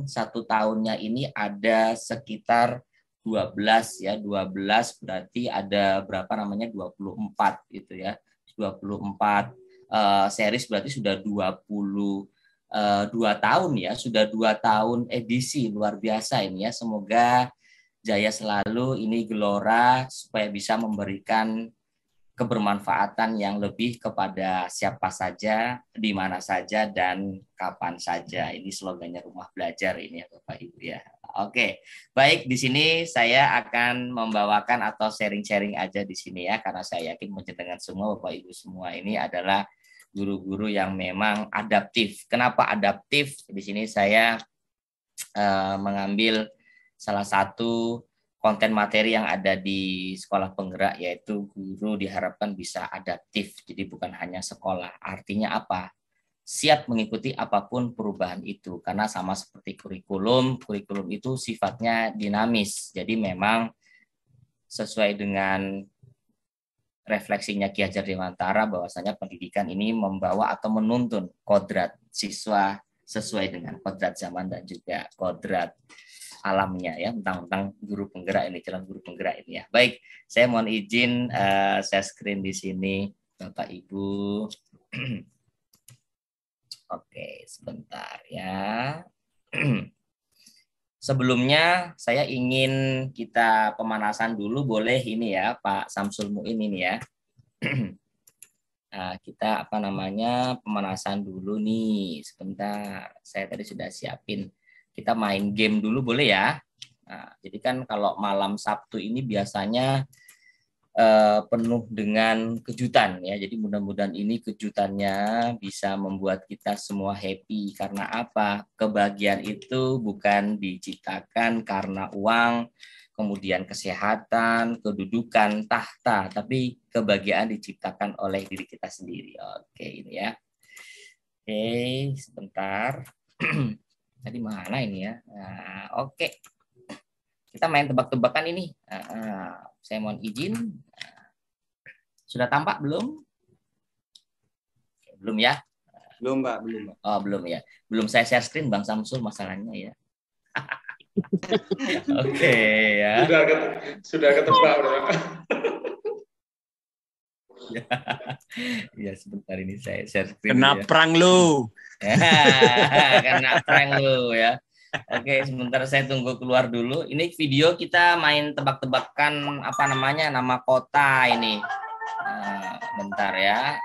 satu tahunnya ini ada sekitar 12 ya, 12 berarti ada berapa namanya 24 gitu ya. 24 series berarti sudah 22 tahun ya, sudah 2 tahun edisi, luar biasa ini ya. Semoga jaya selalu, ini gelora supaya bisa memberikan kebermanfaatan yang lebih kepada siapa saja, di mana saja, dan kapan saja. Ini slogannya Rumah Belajar ini ya Bapak Ibu ya. Oke, baik, di sini saya akan membawakan atau sharing-sharing aja di sini ya, karena saya yakin menjenengan semua Bapak Ibu semua ini adalah guru-guru yang memang adaptif. Kenapa adaptif? Di sini saya mengambil salah satu konten materi yang ada di sekolah penggerak, yaitu guru diharapkan bisa adaptif. Jadi bukan hanya sekolah. Artinya apa? Siap mengikuti apapun perubahan itu. Karena sama seperti kurikulum itu sifatnya dinamis. Jadi memang sesuai dengan refleksinya Ki Hajar Dewantara bahwasanya pendidikan ini membawa atau menuntun kodrat siswa sesuai dengan kodrat zaman dan juga kodrat alamnya ya, tentang guru penggerak ini, calon guru penggerak ini ya. Baik, saya mohon izin share screen di sini Bapak Ibu. Oke, sebentar ya. Sebelumnya saya ingin kita pemanasan dulu, boleh ini ya Pak Samsul Muin ini ya. Nah, kita pemanasan dulu nih. Sebentar, saya tadi sudah siapin. Kita main game dulu boleh ya. Nah, jadi kan kalau malam Sabtu ini biasanya penuh dengan kejutan ya. Jadi mudah-mudahan ini kejutannya bisa membuat kita semua happy. Karena apa? Kebahagiaan itu bukan diciptakan karena uang, kemudian kesehatan, kedudukan, tahta, tapi kebahagiaan diciptakan oleh diri kita sendiri. Oke, ini ya. Oke, sebentar. Tadi mana ini ya? Nah, oke. Kita main tebak-tebakan ini. Saya mohon izin. Sudah tampak belum? Belum ya? Belum, Pak. Belum, Pak. Oh, belum ya. Belum saya share screen Bang Samsul masalahnya ya. Oke ya. Sudah ketebak. Ya, sebentar ini saya share screen. Kena prank lu. Kena prank lu ya. Oke, sebentar saya tunggu keluar dulu. Ini video kita main tebak-tebakan nama kota ini. Bentar ya.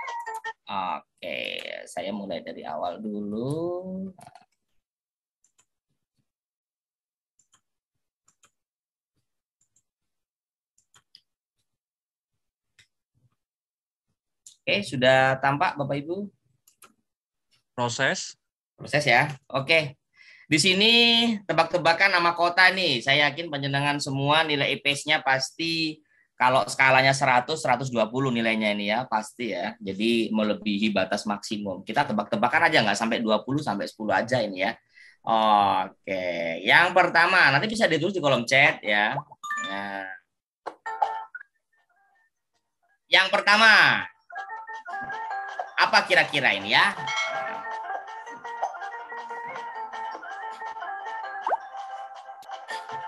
Oke, saya mulai dari awal dulu. Oke, sudah tampak Bapak Ibu? Proses ya. Oke. Di sini tebak-tebakan nama kota nih. Saya yakin panjenengan semua nilai IPS-nya pasti kalau skalanya 100, 120 nilainya ini ya, pasti ya. Jadi melebihi batas maksimum. Kita tebak-tebakan aja, nggak sampai 20, sampai 10 aja ini ya. Oke. Yang pertama, nanti bisa ditulis di kolom chat ya. Nah. Yang pertama, apa kira-kira ini ya?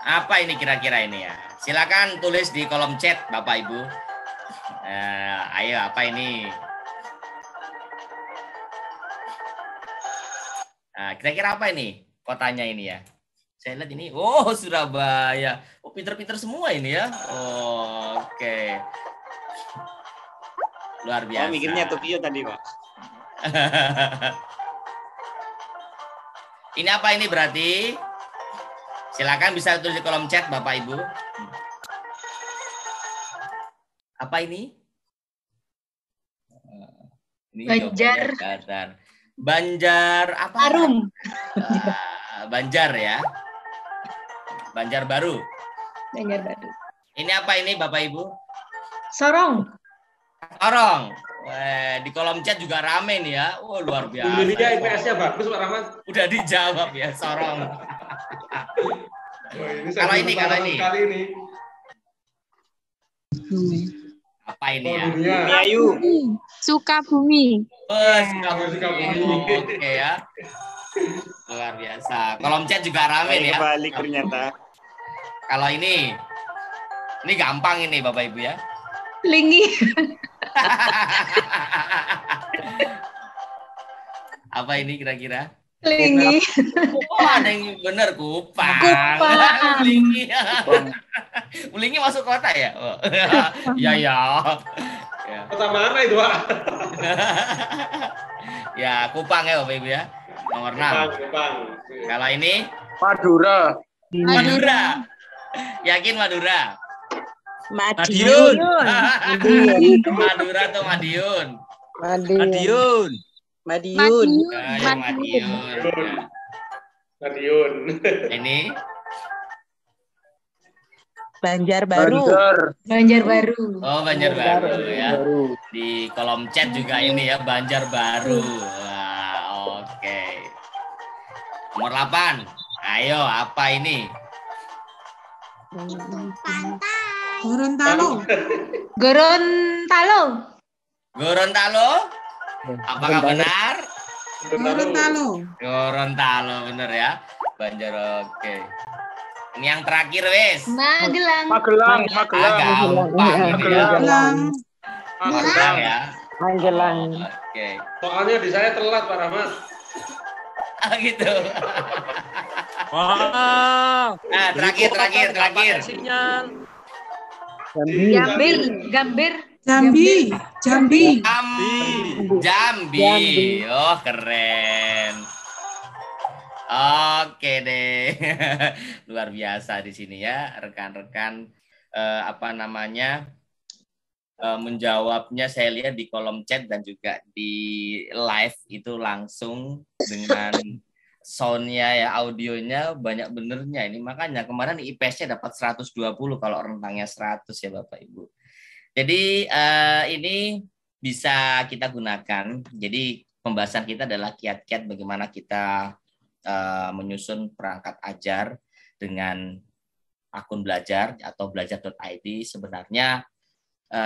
Apa ini kira-kira ini ya? Silakan tulis di kolom chat Bapak Ibu. Ayo, apa ini? Kira-kira apa ini kotanya ini ya? Saya lihat ini, oh Surabaya. Oh, pinter-pinter semua ini ya. Oke. Luar biasa. Oh, mikirnya Tokyo tadi, Pak. Ini apa ini berarti? Silakan bisa tulis di kolom chat Bapak Ibu. Apa ini? Banjar. Banjar apa? Arum. Banjar ya. Banjar Baru. Banjar Baru. Ini apa ini Bapak Ibu? Sorong. Sorong. Di kolom chat juga rame nih ya. Luar biasa. Ini IPS-nya bagus Pak Rahmat. Udah dijawab ya, Sorong. Kalau ini. Apa ini ya? Bumi Ayu. Sukabumi. Sukabumi. Oke ya. luar biasa. Kolom chat juga rame ya. Kembali ternyata. Kalau ini gampang ini Bapak Ibu ya. Lingi. Apa ini kira-kira? Lingi. Oh, ada yang bener kupang. Kupang. Belingi. Belingi masuk kota ya? Oh. Iya ya. Kota mana itu, Pak? Ya, Kupang ya Bapak Ibu ya. Nomor 6. Kupang. Kalau ini Madura. Madura. Yakin Madura? Madiun. Madura atau Madiun? Madiun. Ayo, Madiun. Madiun. Ini Banjarbaru. Banjarbaru. oh Banjarbaru ya. Di kolom chat juga ini ya Banjarbaru. Wah, oke. Nomor 8. Ayo, apa ini? Gorontalo. Gorontalo. Gorontalo? Apakah benar? Gorontalo. Gorontalo benar ya. Banjar oke. Ini yang terakhir wes. Magelang. Magelang. Gampang ini ya. Magelang. Magelang ya. Magelang. Oke. Soalnya di saya telat, Pak Rahmat. Gitu. Wow. Nah, terakhir. Sinyal. Gambir. Gambir. Jambi. Jambi. Jambi. Oh, keren. Oke deh. Luar biasa di sini ya, rekan-rekan menjawabnya saya lihat di kolom chat dan juga di live itu langsung dengan soundnya ya, audionya banyak benernya ini. Makanya kemarin IPS-nya dapat 120 kalau rentangnya 100 ya Bapak Ibu. Jadi ini bisa kita gunakan. Jadi pembahasan kita adalah kiat-kiat bagaimana kita menyusun perangkat ajar dengan akun belajar atau belajar.id. Sebenarnya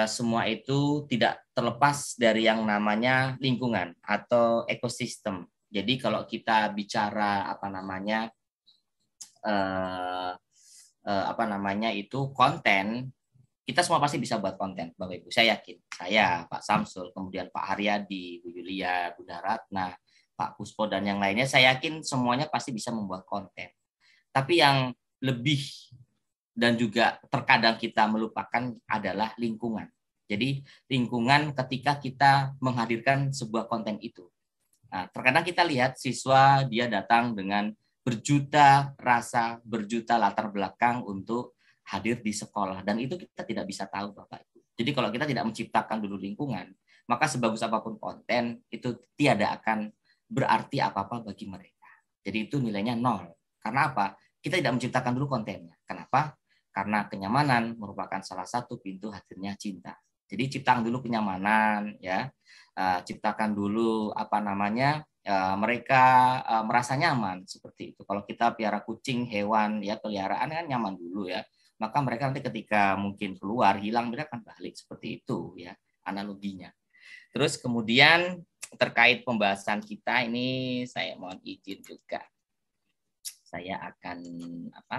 semua itu tidak terlepas dari yang namanya lingkungan atau ekosistem. Jadi kalau kita bicara itu konten, kita semua pasti bisa buat konten, Bapak Ibu. Saya yakin. Saya, Pak Samsul, kemudian Pak Haryadi, Bu Yulia, Bu Daratna, Pak Puspo, dan yang lainnya, saya yakin semuanya pasti bisa membuat konten. Tapi yang lebih dan juga terkadang kita melupakan adalah lingkungan. Jadi lingkungan ketika kita menghadirkan sebuah konten itu. Nah, terkadang kita lihat siswa dia datang dengan berjuta rasa, berjuta latar belakang untuk hadir di sekolah. Dan itu kita tidak bisa tahu, Bapak Ibu. Jadi kalau kita tidak menciptakan dulu lingkungan, maka sebagus apapun konten, itu tiada akan berarti apa-apa bagi mereka. Jadi itu nilainya 0. Karena apa? Kita tidak menciptakan dulu kontennya. Kenapa? Karena kenyamanan merupakan salah satu pintu hadirnya cinta. Jadi ciptakan dulu kenyamanan, ya. Ciptakan dulu mereka merasa nyaman seperti itu. Kalau kita piara kucing, hewan, ya peliharaan kan nyaman dulu ya. Maka mereka nanti ketika mungkin keluar hilang mereka akan balik seperti itu ya analoginya. Terus kemudian terkait pembahasan kita ini saya mohon izin juga. Saya akan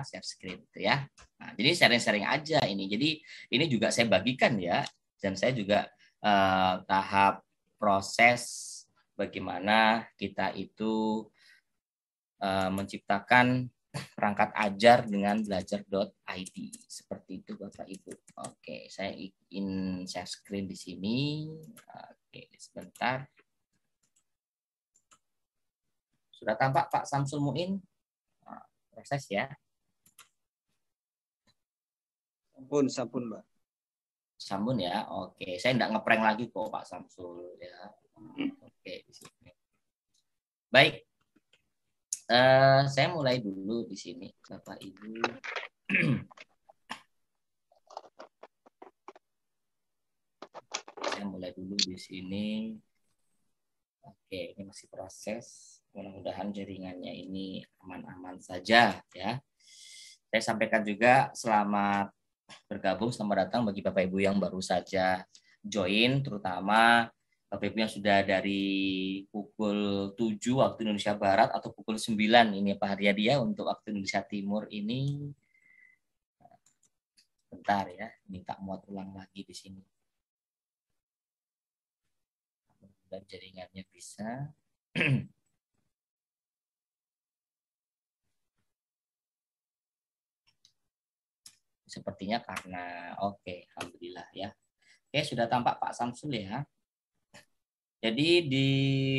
share screen itu ya. Nah, jadi sharing-sharing aja ini. Jadi ini juga saya bagikan ya, dan saya juga tahap proses bagaimana kita itu menciptakan perangkat ajar dengan belajar.id seperti itu Bapak Ibu. Oke, saya ingin share screen di sini. Oke, sebentar. Sudah tampak Pak Samsul Muin? Proses ya. Sampun, Mbak. Sambun ya. Oke, saya enggak ngeprank lagi kok Pak Samsul ya. Oke, di sini. Baik. Saya mulai dulu di sini Bapak Ibu. Saya mulai dulu di sini. Oke, ini masih proses. Mudah-mudahan jaringannya ini aman-aman saja ya. Saya sampaikan juga selamat bergabung, selamat datang bagi Bapak Ibu yang baru saja join, terutama Bapak Ibu yang sudah dari pukul 7 waktu Indonesia Barat atau pukul 9 ini Pak Haryadi ya, untuk waktu Indonesia Timur ini. Bentar ya, minta muat ulang lagi di sini. Dan jaringannya bisa. Sepertinya karena oke, alhamdulillah ya. Oke, sudah tampak Pak Samsul ya. Jadi di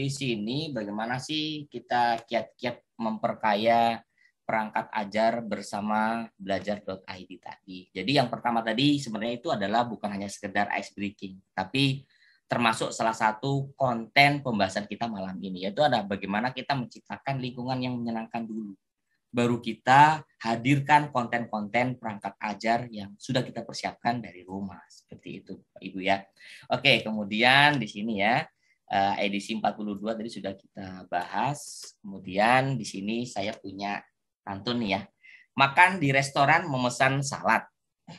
sini bagaimana sih kita kiat-kiat memperkaya perangkat ajar bersama belajar.id tadi. Jadi yang pertama tadi sebenarnya itu adalah bukan hanya sekedar ice breaking, tapi termasuk salah satu konten pembahasan kita malam ini, yaitu ada bagaimana kita menciptakan lingkungan yang menyenangkan dulu. Baru kita hadirkan konten-konten perangkat ajar yang sudah kita persiapkan dari rumah. Seperti itu, Pak Ibu ya. Oke, kemudian di sini ya, edisi 42 tadi sudah kita bahas. Kemudian di sini saya punya pantun nih ya. Makan di restoran memesan salad.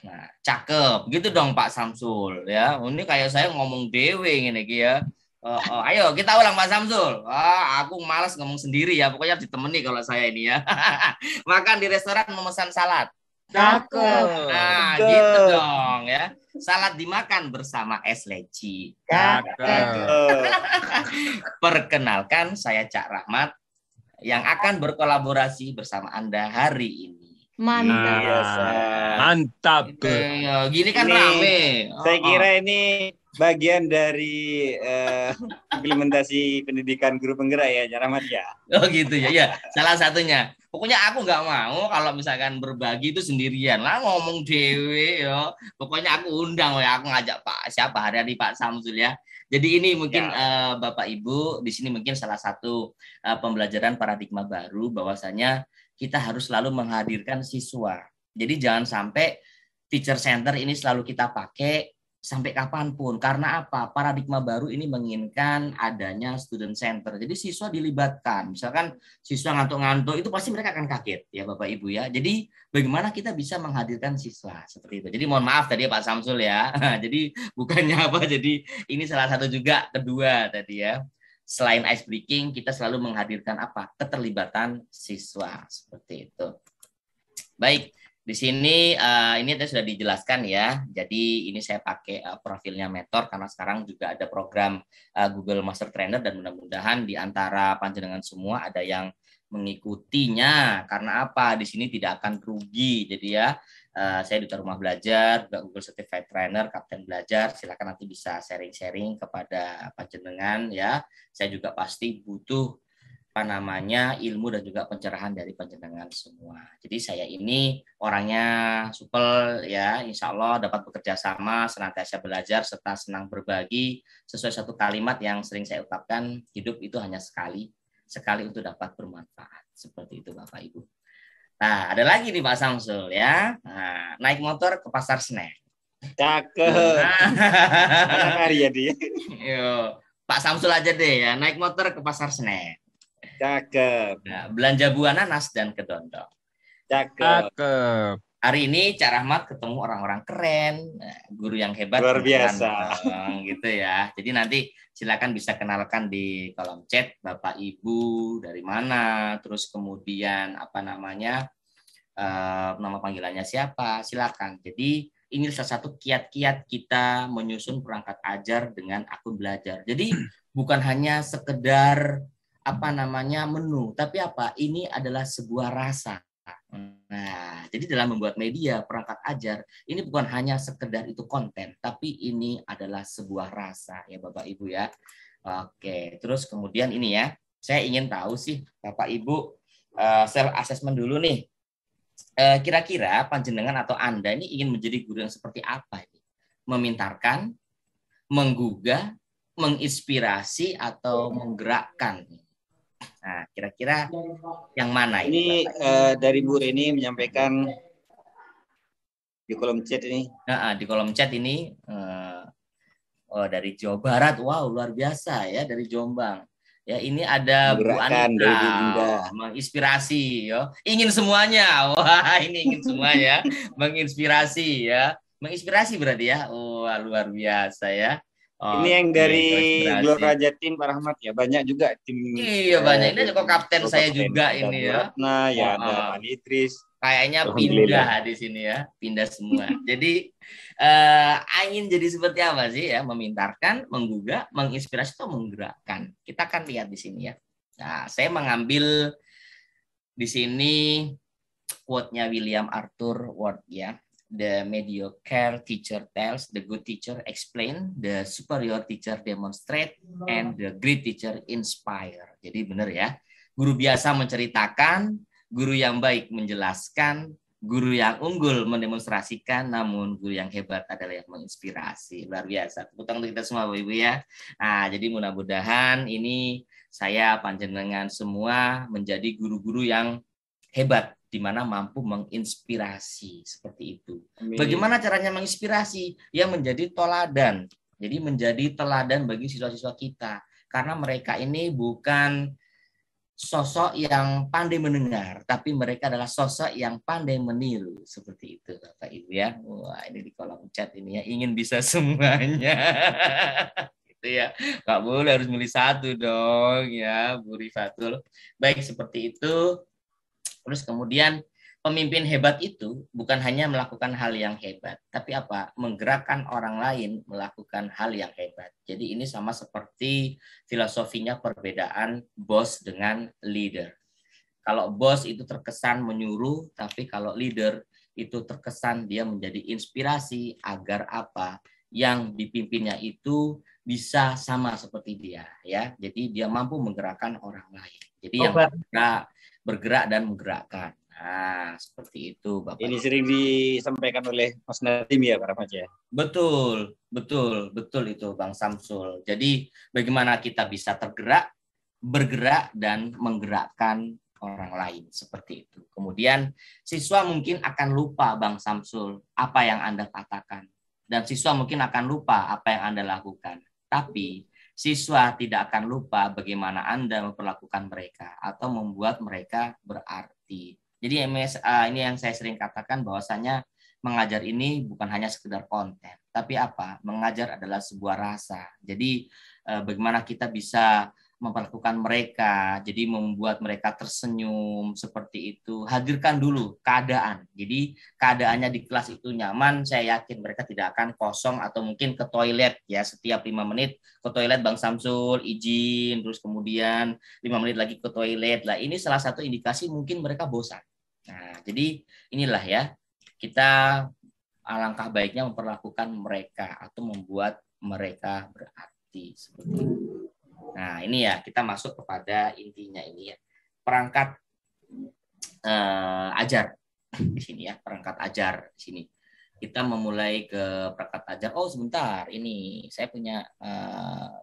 Nah, cakep. Gitu dong Pak Samsul ya. Ini kayak saya ngomong dewe ngene iki ya. Ayo kita ulang Pak Samsul. Aku malas ngomong sendiri ya. Pokoknya ditemani kalau saya ini ya. Makan di restoran memesan salad. Cakep. Nah, gitu dong ya. Salad dimakan bersama es leci. Perkenalkan, saya Cak Rahmat yang akan berkolaborasi bersama Anda hari ini. Mantap. Mantap. Gini kan Ini, rame. Saya kira ini bagian dari implementasi pendidikan guru penggerak ya, Cak Rahmat ya. Oh gitu ya, ya salah satunya. Pokoknya aku nggak mau kalau misalkan berbagi itu sendirian lah, ngomong dewe ya. Pokoknya aku undang ya, aku ngajak Pak siapa Haryadi, Pak Samsul ya. Jadi ini mungkin Bapak Ibu di sini mungkin salah satu pembelajaran paradigma baru bahwasanya kita harus selalu menghadirkan siswa. Jadi jangan sampai teacher center ini selalu kita pakai sampai kapanpun. Karena apa? Paradigma baru ini menginginkan adanya student center. Jadi siswa dilibatkan. Misalkan siswa ngantuk-ngantuk itu pasti mereka akan kaget ya Bapak Ibu ya. Jadi bagaimana kita bisa menghadirkan siswa seperti itu. Jadi mohon maaf tadi Pak Samsul ya. Jadi bukannya apa. Jadi ini salah satu juga kedua tadi ya. Selain ice breaking, kita selalu menghadirkan apa? Keterlibatan siswa seperti itu. Baik. Di sini ini tadi sudah dijelaskan ya. Jadi ini saya pakai profilnya Mentor karena sekarang juga ada program Google Master Trainer dan mudah-mudahan di antara panjenengan semua ada yang mengikutinya. Karena apa? Di sini tidak akan rugi. Jadi ya saya Duta Rumah Belajar, Google Certified Trainer, Kapten Belajar. Silakan nanti bisa sharing-sharing kepada panjenengan ya. Saya juga pasti butuh ilmu dan juga pencerahan dari panjenengan semua. Jadi saya ini orangnya supel ya, insya Allah dapat bekerja sama, senantiasa belajar serta senang berbagi. Sesuai satu kalimat yang sering saya ucapkan, hidup itu hanya sekali untuk dapat bermanfaat. Seperti itu Bapak Ibu. Nah, ada lagi nih Pak Samsul ya. Nah, naik motor ke pasar Senen. Cakep. Anak Haryadi. Yo, Pak Samsul aja deh ya, naik motor ke pasar Senen. Cakep. Nah, belanja buah nanas dan kedondong. Cakep. Hari ini Cak Rahmat ketemu orang-orang keren, guru yang hebat, Luar biasa. Gitu ya. Jadi nanti silakan bisa kenalkan di kolom chat Bapak Ibu dari mana, terus kemudian nama panggilannya siapa, silakan. Jadi ini salah satu kiat-kiat kita menyusun perangkat ajar dengan akun belajar. Jadi bukan hanya sekedar menu, tapi ini adalah sebuah rasa. Nah, jadi dalam membuat media perangkat ajar ini bukan hanya sekedar itu konten, tapi ini adalah sebuah rasa ya Bapak Ibu ya. Oke, terus kemudian ini ya, saya ingin tahu sih Bapak Ibu self assessment dulu nih. Kira-kira panjenengan atau Anda ini ingin menjadi guru yang seperti apa ini? Memintarkan, menggugah, menginspirasi atau menggerakkan? Nah, kira-kira yang mana ini? Dari Bu Reni menyampaikan di kolom chat ini. Nah, di kolom chat ini dari Jawa Barat. Wow, luar biasa ya, dari Jombang. Ya, ini ada Bu Anita menginspirasi ya. Ingin semuanya. Wah, ini ingin semuanya. Menginspirasi ya. Menginspirasi berarti ya. Wah, luar biasa ya. Ini yang Oke, dari terinspirasi. Gelora Jatim, Pak Rahmat ya. Banyak juga tim. Iya banyak. Ini kok kapten saya kapten. juga Ada ini Bu ya. Ratna, ya Oh, ada Pak Idris. kayaknya Alhamdulillah. pindah di sini ya, pindah semua. Jadi ingin jadi seperti apa sih ya? Memintarkan, menggugah, menginspirasi atau menggerakkan. Kita akan lihat di sini ya. Nah, saya mengambil di sini quote-nya William Arthur Ward ya. The mediocre teacher tells, the good teacher explain, the superior teacher demonstrate, and the great teacher inspire. Jadi benar ya. Guru biasa menceritakan, guru yang baik menjelaskan, guru yang unggul mendemonstrasikan, namun guru yang hebat adalah yang menginspirasi. Luar biasa. Tepuk tangan untuk kita semua Bapak Ibu ya. Nah, jadi mudah-mudahan ini saya panjenengan semua menjadi guru-guru yang hebat, di mana mampu menginspirasi seperti itu. Amin. Bagaimana caranya menginspirasi? Ya menjadi teladan. Jadi menjadi teladan bagi siswa-siswa kita. Karena mereka ini bukan sosok yang pandai mendengar, tapi mereka adalah sosok yang pandai meniru. Seperti itu Bapak Ibu ya. Wah, ini di kolom chat ini ya, ingin bisa semuanya. Gitu ya. Nggak boleh, harus milih satu dong ya, Bu Rifatul. Baik, seperti itu. Terus kemudian pemimpin hebat itu bukan hanya melakukan hal yang hebat, tapi apa? Menggerakkan orang lain melakukan hal yang hebat. Jadi ini sama seperti filosofinya perbedaan bos dengan leader. Kalau bos itu terkesan menyuruh, tapi kalau leader itu terkesan dia menjadi inspirasi agar apa? Yang dipimpinnya itu bisa sama seperti dia ya. Jadi dia mampu menggerakkan orang lain. Jadi yang bergerak dan menggerakkan. Nah, seperti itu Bapak. Ini sering disampaikan oleh Mas Nadim ya Pak Rahmat ya. Betul itu Bang Samsul. Jadi bagaimana kita bisa tergerak, bergerak dan menggerakkan orang lain seperti itu. Kemudian siswa mungkin akan lupa Bang Samsul apa yang Anda katakan, dan siswa mungkin akan lupa apa yang Anda lakukan. Tapi siswa tidak akan lupa bagaimana Anda memperlakukan mereka atau membuat mereka berarti. Jadi ini yang saya sering katakan, bahwasanya mengajar ini bukan hanya sekedar konten, tapi apa? Mengajar adalah sebuah rasa. Jadi bagaimana kita bisa memperlakukan mereka, jadi membuat mereka tersenyum seperti itu. Hadirkan dulu keadaan. Jadi keadaannya di kelas itu nyaman, saya yakin mereka tidak akan kosong atau mungkin ke toilet ya, setiap 5 menit ke toilet Bang Samsul izin, terus kemudian 5 menit lagi ke toilet. Lah ini salah satu indikasi mungkin mereka bosan. Nah, jadi inilah ya, kita alangkah baiknya memperlakukan mereka atau membuat mereka berarti seperti itu. Nah, ini ya, kita masuk kepada intinya ini ya. Perangkat ajar di sini ya, perangkat ajar di sini. Kita memulai ke perangkat ajar. Oh, sebentar. Ini saya punya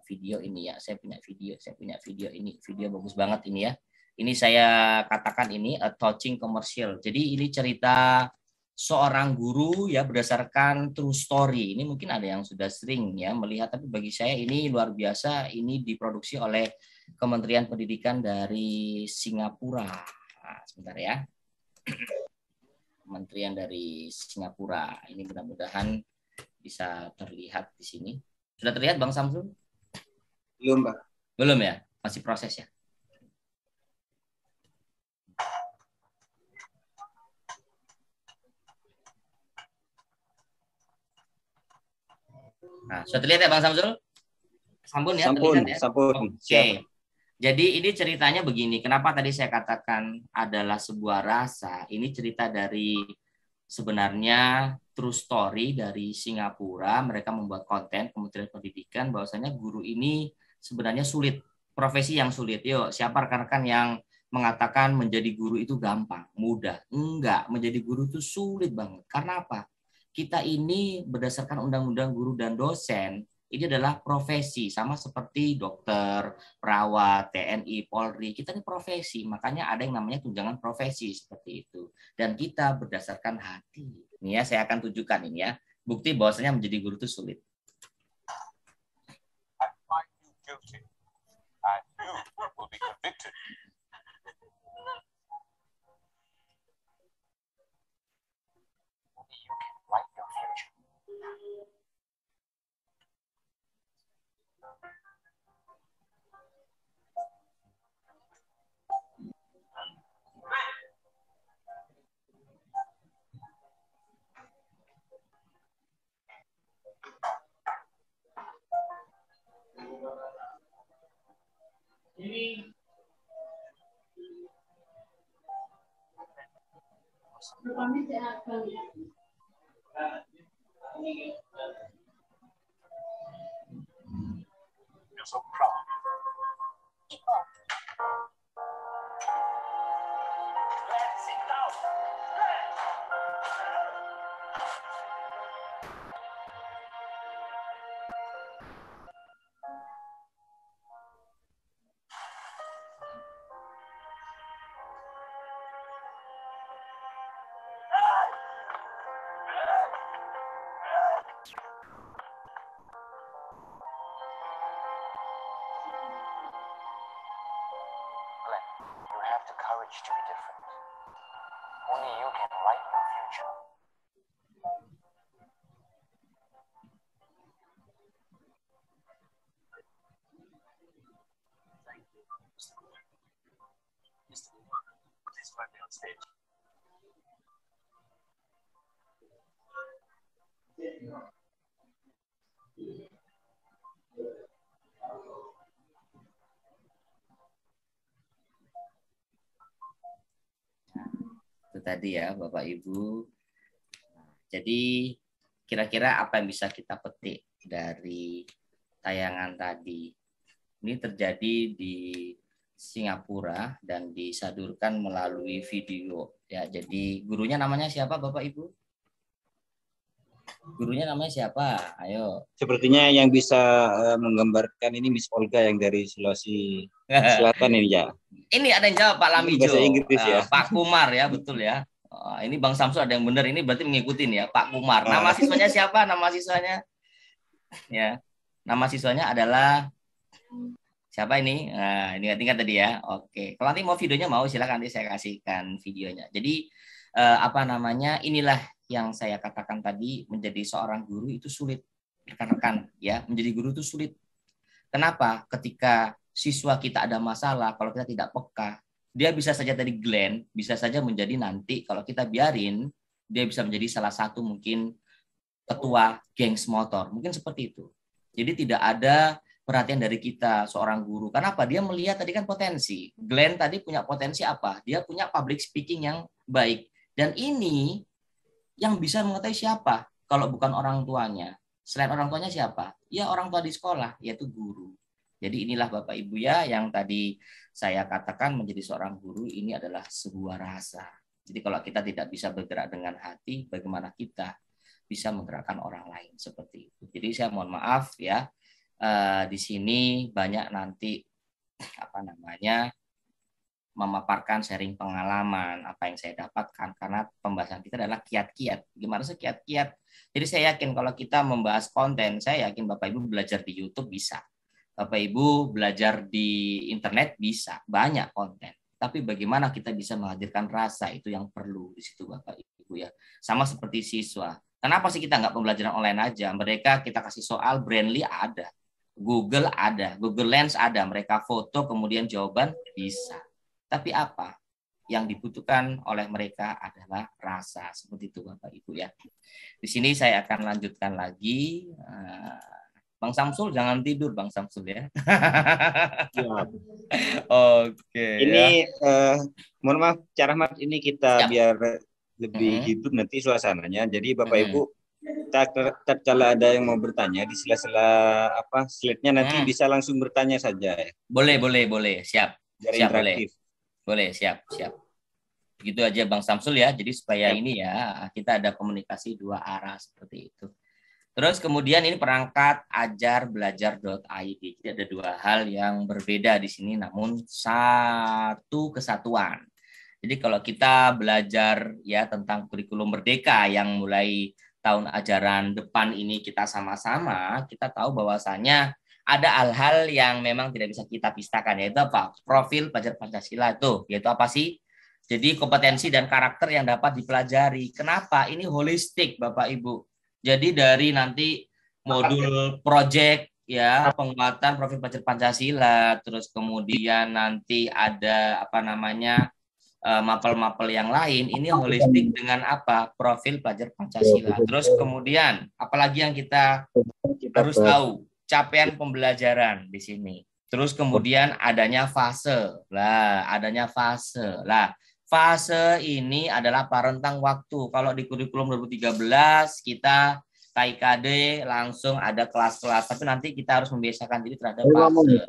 video ini ya. Saya punya video ini. Video bagus banget ini ya. Ini saya katakan ini a touching commercial. Jadi ini cerita seorang guru ya, berdasarkan true story. Ini mungkin ada yang sudah sering ya melihat, tapi bagi saya ini luar biasa. Ini diproduksi oleh Kementerian Pendidikan dari Singapura. Nah, sebentar ya. Kementerian dari Singapura. Ini mudah-mudahan bisa terlihat di sini. Sudah terlihat Bang Samsul? Belum Pak. Belum ya? Masih proses ya? Nah, sudah terlihat ya Bang Samsul? Sampun ya? Sampun, Terlihat ya? sampun. Oke. Jadi ini ceritanya begini. Kenapa tadi saya katakan adalah sebuah rasa? Ini cerita dari sebenarnya true story dari Singapura. Mereka membuat konten Kementerian Pendidikan bahwasanya guru ini sebenarnya sulit. Profesi yang sulit. Yuk, siapa rekan-rekan yang mengatakan menjadi guru itu gampang, mudah? Enggak, menjadi guru itu sulit banget. Karena apa? Kita ini berdasarkan Undang-Undang Guru dan Dosen, ini adalah profesi, sama seperti dokter, perawat, TNI, Polri. Kita ini profesi, makanya ada yang namanya tunjangan profesi seperti itu. Dan kita berdasarkan hati. Ini ya, saya akan tunjukkan ini ya, bukti bahwasanya menjadi guru itu sulit. You have the courage to be different. Only you can write your future. Itu tadi ya Bapak Ibu. Jadi kira-kira apa yang bisa kita petik dari tayangan tadi? Ini terjadi di Singapura dan disadurkan melalui video. Ya, jadi gurunya namanya siapa Bapak Ibu? Gurunya namanya siapa? Ayo. Sepertinya yang bisa menggambarkan ini Miss Olga yang dari Sulawesi Selatan ini ya. Ini ada yang jawab Pak Lamijo. Bahasa Inggris ya. Pak Kumar ya, betul ya. Ini Bang Samsul ada yang benar, ini berarti mengikutin ya Pak Kumar. Nama siswanya siapa? Nama siswanya? Ya. Nama siswanya adalah siapa ini? Nah, ini ingat tadi ya. Oke. Kalau nanti mau videonya mau silakan nanti saya kasihkan videonya. Jadi apa namanya? Inilah yang saya katakan tadi, menjadi seorang guru itu sulit, rekan-rekan ya. Menjadi guru itu sulit. Kenapa? Ketika siswa kita ada masalah, kalau kita tidak peka, dia bisa saja dari Glenn, bisa saja menjadi nanti kalau kita biarin, dia bisa menjadi salah satu mungkin ketua gengs motor. Mungkin seperti itu. Jadi tidak ada perhatian dari kita seorang guru. Kenapa? Dia melihat tadi kan potensi. Glenn tadi punya potensi apa? Dia punya public speaking yang baik. Dan ini yang bisa mengetahui siapa kalau bukan orang tuanya. Selain orang tuanya siapa? Ya orang tua di sekolah, yaitu guru. Jadi inilah Bapak Ibu ya yang tadi saya katakan menjadi seorang guru ini adalah sebuah rasa. Jadi kalau kita tidak bisa bergerak dengan hati, bagaimana kita bisa menggerakkan orang lain seperti itu. Jadi saya mohon maaf ya, di sini banyak nanti apa namanya memaparkan sharing pengalaman apa yang saya dapatkan karena pembahasan kita adalah kiat-kiat. Gimana sih kiat-kiat? Jadi saya yakin kalau kita membahas konten, saya yakin Bapak Ibu belajar di YouTube bisa. Bapak Ibu belajar di internet bisa, banyak konten. Tapi bagaimana kita bisa menghadirkan rasa itu yang perlu di situ Bapak Ibu ya. Sama seperti siswa. Kenapa sih kita nggak pembelajaran online aja? Mereka kita kasih soal, Brandly ada, Google ada, Google Lens ada, mereka foto kemudian jawaban bisa. Tapi apa yang dibutuhkan oleh mereka adalah rasa seperti itu Bapak Ibu ya. Di sini saya akan lanjutkan lagi. Bang Samsul jangan tidur Bang Samsul ya. Oke. Ini mohon maaf, cara Rahmat ini kita Siap. biar lebih hidup nanti suasananya. Jadi Bapak Ibu, tatkala ada yang mau bertanya di sela-sela apa slide-nya nanti bisa langsung bertanya saja ya. Boleh. Siap. Biar Siap, interaktif. Boleh, siap. Begitu aja Bang Samsul ya. Jadi supaya ini ya kita ada komunikasi dua arah seperti itu. Terus kemudian ini perangkat ajarbelajar.id. Jadi ada dua hal yang berbeda di sini namun satu kesatuan. Jadi kalau kita belajar ya tentang kurikulum merdeka yang mulai tahun ajaran depan ini kita sama-sama, kita tahu bahwasanya ada hal-hal yang memang tidak bisa kita pisahkan, yaitu apa? Profil pelajar Pancasila itu, yaitu apa sih? Jadi kompetensi dan karakter yang dapat dipelajari. Kenapa? Ini holistik Bapak Ibu. Jadi dari nanti modul project ya, penguatan profil pelajar Pancasila, terus kemudian nanti ada apa namanya mapel-mapel yang lain, ini holistik dengan apa? Profil pelajar Pancasila. Terus kemudian apalagi yang kita harus tahu? Capaian pembelajaran di sini. Terus kemudian adanya fase. Adanya fase. Fase ini adalah rentang waktu. Kalau di kurikulum 2013 kita KIKD langsung ada kelas-kelas, tapi nanti kita harus membiasakan diri terhadap fase.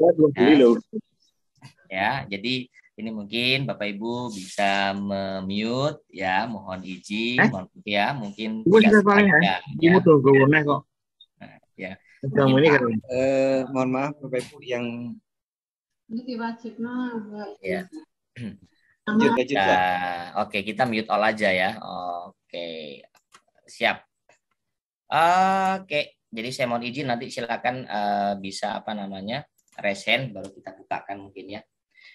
Ya, jadi ini mungkin Bapak Ibu bisa mute ya, mohon izin, ya, mungkin tidak sengaja, ya. Nah, ya. Mohon maaf Bapak Ibu yang ya. lanjut Ya, Pak. oke, kita mute all aja ya. Oke, siap. Oke, jadi saya mohon izin nanti silakan bisa raise hand baru kita bukakan mungkin ya.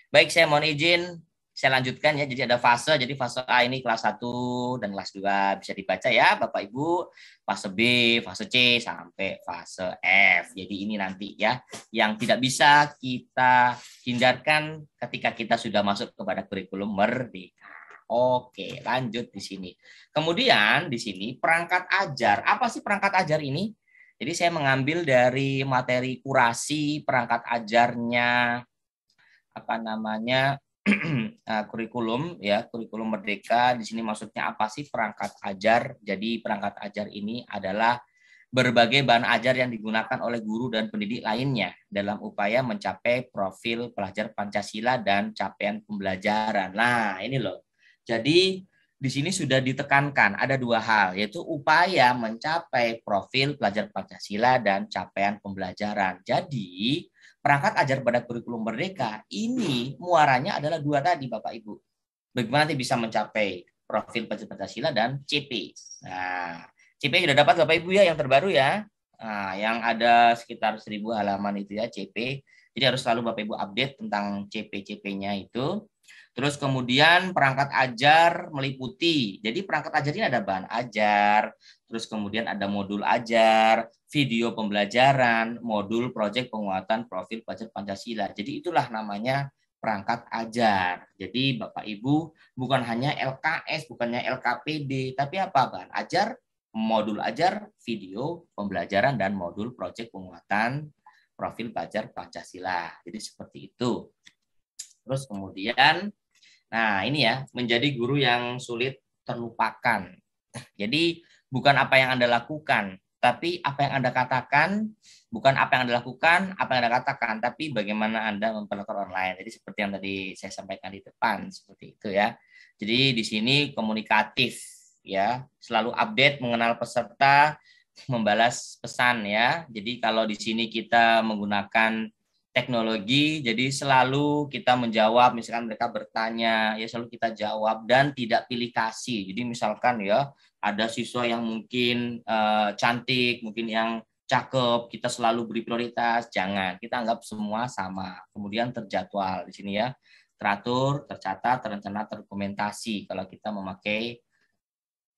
Baik, saya mohon izin saya lanjutkan ya. Jadi ada fase, jadi fase A ini kelas 1 dan kelas 2 bisa dibaca ya Bapak Ibu. Fase B, fase C sampai fase F. Jadi ini nanti ya yang tidak bisa kita hindarkan ketika kita sudah masuk kepada kurikulum merdeka. Oke, lanjut di sini. Kemudian di sini perangkat ajar. Apa sih perangkat ajar ini? Jadi saya mengambil dari materi kurasi perangkat ajarnya kurikulum ya, kurikulum merdeka. Di sini maksudnya apa sih perangkat ajar? Jadi perangkat ajar ini adalah berbagai bahan ajar yang digunakan oleh guru dan pendidik lainnya dalam upaya mencapai profil pelajar Pancasila dan capaian pembelajaran. Nah, ini loh. Jadi di sini sudah ditekankan ada dua hal, yaitu upaya mencapai profil pelajar Pancasila dan capaian pembelajaran. Jadi perangkat ajar pada kurikulum merdeka ini muaranya adalah dua tadi Bapak Ibu. Bagaimana nanti bisa mencapai profil pelajar Pancasila dan CP. Nah, CP sudah dapat Bapak Ibu ya yang terbaru ya. Nah, yang ada sekitar 1000 halaman itu ya CP. Jadi harus selalu Bapak Ibu update tentang CP-CP-nya itu. Terus kemudian perangkat ajar meliputi. Jadi perangkat ajar ini ada bahan ajar, terus kemudian ada modul ajar, video pembelajaran, modul proyek penguatan profil pelajar Pancasila. Jadi itulah namanya perangkat ajar. Jadi Bapak Ibu bukan hanya LKS, bukannya LKPD, tapi apa? Bahan ajar, modul ajar, video pembelajaran, dan modul proyek penguatan profil pelajar Pancasila. Jadi seperti itu. Terus kemudian, nah ini ya, menjadi guru yang sulit terlupakan. Jadi bukan apa yang Anda lakukan, tapi apa yang Anda katakan, bukan apa yang Anda lakukan, apa yang Anda katakan, tapi bagaimana Anda memperlakukan online. Jadi seperti yang tadi saya sampaikan di depan, seperti itu ya. Jadi di sini komunikatif ya, selalu update, mengenal peserta, membalas pesan ya. Jadi kalau di sini kita menggunakan teknologi, jadi selalu kita menjawab, misalkan mereka bertanya, ya selalu kita jawab dan tidak pilih kasih. Jadi misalkan ya ada siswa yang mungkin cantik, mungkin yang cakep, kita selalu beri prioritas, jangan. Kita anggap semua sama. Kemudian terjadwal di sini ya, teratur, tercatat, terencana, terdokumentasi. Kalau kita memakai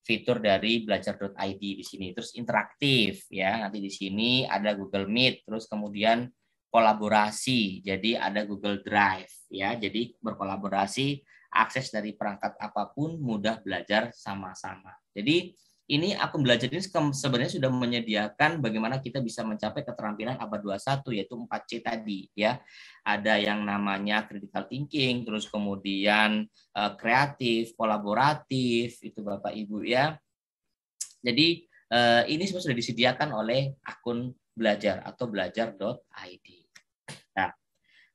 fitur dari belajar.id di sini, terus interaktif ya. Nanti di sini ada Google Meet, terus kemudian kolaborasi. Jadi ada Google Drive ya. Jadi berkolaborasi, akses dari perangkat apapun, mudah belajar sama-sama. Jadi ini akun belajar ini sebenarnya sudah menyediakan bagaimana kita bisa mencapai keterampilan abad 21 yaitu 4C tadi ya. Ada yang namanya critical thinking, terus kemudian kreatif, kolaboratif, itu Bapak Ibu ya. Jadi ini semua sudah disediakan oleh akun belajar atau belajar.id. Nah,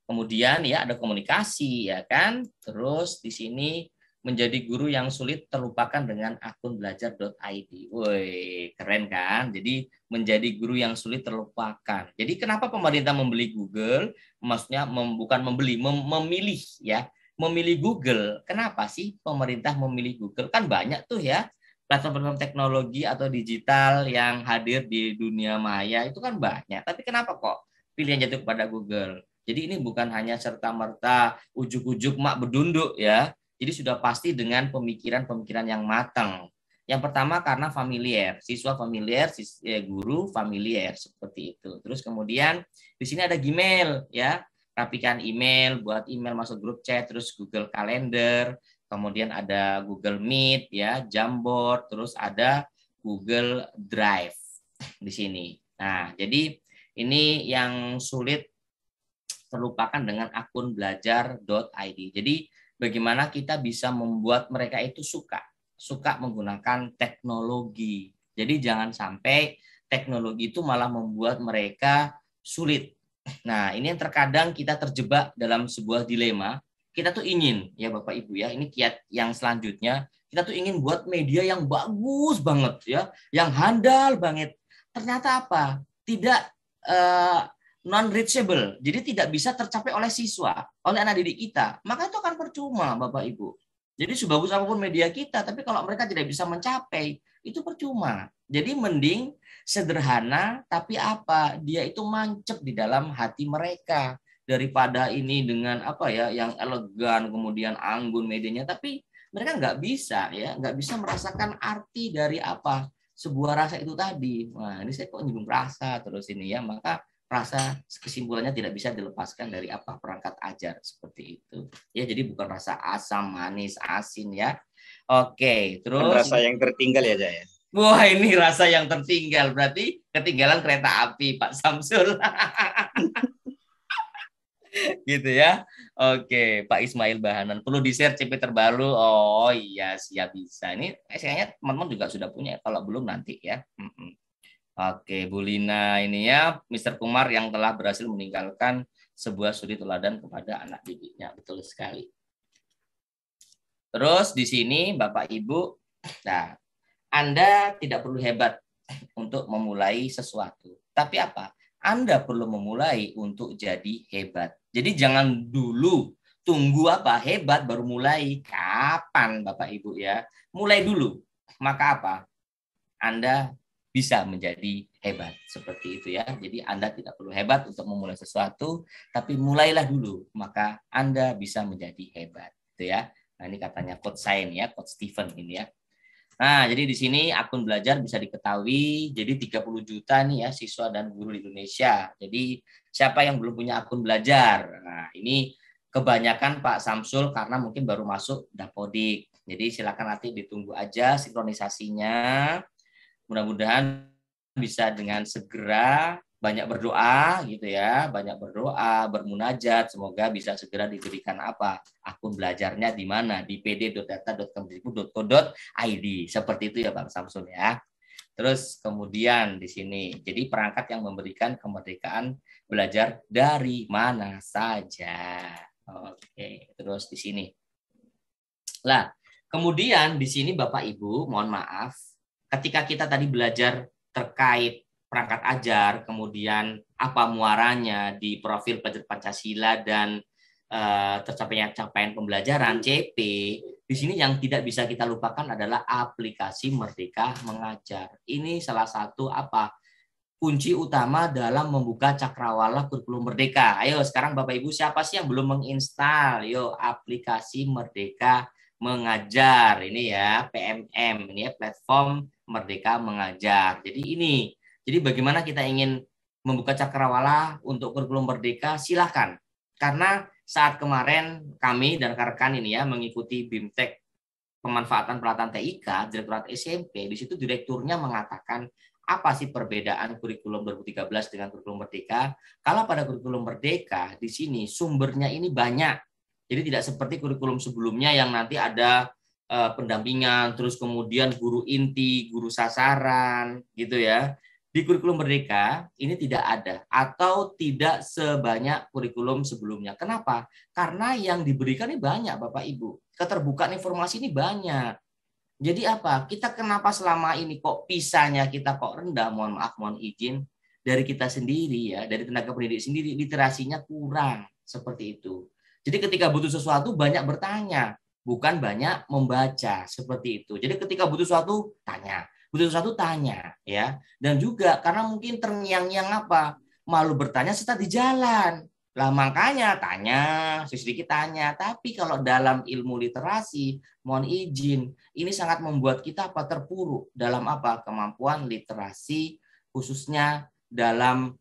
kemudian ya ada komunikasi ya kan. Terus di sini menjadi guru yang sulit terlupakan dengan akun belajar.id. Woi, keren kan? Jadi menjadi guru yang sulit terlupakan. Jadi kenapa pemerintah membeli Google? Maksudnya bukan membeli, memilih ya. Memilih Google. Kenapa sih pemerintah memilih Google? Kan banyak tuh ya platform-platform teknologi atau digital yang hadir di dunia maya itu kan banyak. Tapi kenapa kok pilihan jatuh kepada Google? Jadi ini bukan hanya serta-merta ujuk-ujuk mak bedunduk ya. Jadi sudah pasti dengan pemikiran-pemikiran yang matang. Yang pertama karena familiar, siswa familiar, guru familiar seperti itu. Terus kemudian di sini ada Gmail ya. Rapikan email, buat email masuk grup chat, terus Google Calendar. Kemudian ada Google Meet, ya, Jamboard, terus ada Google Drive di sini. Nah, jadi ini yang sulit terlupakan dengan akun belajar.id. Jadi bagaimana kita bisa membuat mereka itu suka menggunakan teknologi. Jadi jangan sampai teknologi itu malah membuat mereka sulit. Nah, ini yang terkadang kita terjebak dalam sebuah dilema. Kita tuh ingin, ya Bapak Ibu ya, ini kiat yang selanjutnya, kita tuh ingin buat media yang bagus banget ya, yang handal banget. Ternyata apa? Tidak non-reachable. Jadi tidak bisa tercapai oleh siswa, oleh anak didik kita. Maka itu akan percuma, Bapak Ibu. Jadi sebagus apapun media kita, tapi kalau mereka tidak bisa mencapai, itu percuma. Jadi mending sederhana, tapi apa? Dia itu mancep di dalam hati mereka. Daripada ini dengan apa ya, yang elegan, kemudian anggun medianya, tapi mereka nggak bisa ya, nggak bisa merasakan arti dari apa sebuah rasa itu tadi. Nah, ini saya kok nyinggung rasa terus ini ya, maka rasa kesimpulannya tidak bisa dilepaskan dari apa perangkat ajar seperti itu. Ya, jadi bukan rasa asam, manis, asin ya. Oke, terus rasa yang tertinggal ya, Jaya. Wah, ini rasa yang tertinggal, berarti ketinggalan kereta api Pak Samsul. Gitu ya. Oke, Pak Ismail Bahanan perlu di-share CP terbaru. Oh iya, siap bisa. Ini kayaknya teman-teman juga sudah punya, kalau belum nanti ya. Oke, Bu Lina ini ya, Mr. Kumar yang telah berhasil meninggalkan sebuah suri teladan kepada anak didiknya. Betul sekali. Terus di sini Bapak Ibu, nah, Anda tidak perlu hebat untuk memulai sesuatu. Tapi apa? Anda perlu memulai untuk jadi hebat. Jadi jangan dulu tunggu apa hebat baru mulai. Kapan Bapak Ibu ya? Mulai dulu. Maka apa? Anda bisa menjadi hebat. Seperti itu ya. Jadi Anda tidak perlu hebat untuk memulai sesuatu, tapi mulailah dulu. Maka Anda bisa menjadi hebat. Itu ya. Nah, ini katanya Coach Sain ya, Coach Stephen ini ya. Nah, jadi di sini akun belajar bisa diketahui, jadi 30 juta nih ya siswa dan guru di Indonesia. Jadi siapa yang belum punya akun belajar? Nah, ini kebanyakan Pak Samsul karena mungkin baru masuk Dapodik. Jadi silakan nanti ditunggu aja sinkronisasinya. Mudah-mudahan bisa dengan segera banyak berdoa gitu ya, banyak berdoa, bermunajat, semoga bisa segera diberikan apa? Akun belajarnya di mana? Di pd.data.kemdikbud.go.id. Seperti itu ya Bang Samsul ya. Terus kemudian di sini, jadi perangkat yang memberikan kemerdekaan belajar dari mana saja. Oke, terus di sini. Lah, kemudian di sini Bapak Ibu, mohon maaf, ketika kita tadi belajar terkait perangkat ajar, kemudian apa muaranya di profil pelajar Pancasila dan tercapainya capaian pembelajaran CP, di sini yang tidak bisa kita lupakan adalah aplikasi Merdeka Mengajar. Ini salah satu apa kunci utama dalam membuka cakrawala kurikulum Merdeka. Ayo sekarang Bapak Ibu siapa sih yang belum menginstal? Yo aplikasi Merdeka Mengajar ini ya PMM ini ya platform Merdeka Mengajar. Jadi bagaimana kita ingin membuka cakrawala untuk kurikulum Merdeka, silakan. Karena saat kemarin kami dan rekan-rekan ini ya mengikuti BIMTEK pemanfaatan peralatan TIK, Direktorat SMP, di situ direkturnya mengatakan apa sih perbedaan kurikulum 2013 dengan kurikulum Merdeka? Kalau pada kurikulum Merdeka di sini sumbernya ini banyak. Jadi tidak seperti kurikulum sebelumnya yang nanti ada pendampingan, terus kemudian guru inti, guru sasaran gitu ya. Di kurikulum Merdeka ini tidak ada atau tidak sebanyak kurikulum sebelumnya. Kenapa? Karena yang diberikan ini banyak Bapak Ibu. Keterbukaan informasi ini banyak. Jadi apa? Kita kenapa selama ini kok pisahnya kita kok rendah? Mohon maaf, mohon izin. Dari kita sendiri ya, dari tenaga pendidik sendiri, literasinya kurang. Seperti itu. Jadi ketika butuh sesuatu banyak bertanya. Bukan banyak membaca. Seperti itu. Jadi ketika butuh sesuatu, tanya. Butuh sesuatu tanya ya, dan juga karena mungkin terngiang-ngiang apa malu bertanya serta di jalan lah, makanya tanya sedikit tanya. Tapi kalau dalam ilmu literasi, mohon izin ini sangat membuat kita apa terpuruk dalam apa kemampuan literasi, khususnya dalam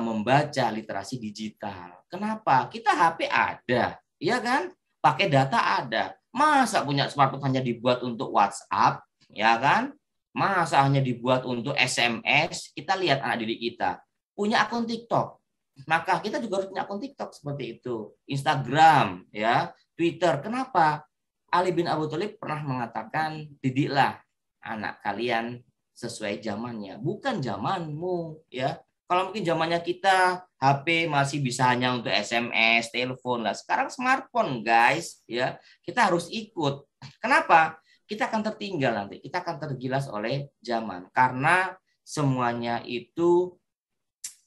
membaca literasi digital. Kenapa? Kita HP ada, ya kan, pakai data ada, masa punya smartphone hanya dibuat untuk WhatsApp, ya kan? Masa hanya dibuat untuk SMS? Kita lihat anak didik kita punya akun TikTok, maka kita juga harus punya akun TikTok seperti itu, Instagram, ya, Twitter. Kenapa? Ali bin Abi Thalib pernah mengatakan, didiklah anak kalian sesuai zamannya, bukan zamanmu, ya. Kalau mungkin zamannya kita HP masih bisa hanya untuk SMS, telepon lah. Sekarang smartphone, guys, ya. Kita harus ikut. Kenapa? Kita akan tertinggal nanti. Kita akan tergilas oleh zaman karena semuanya itu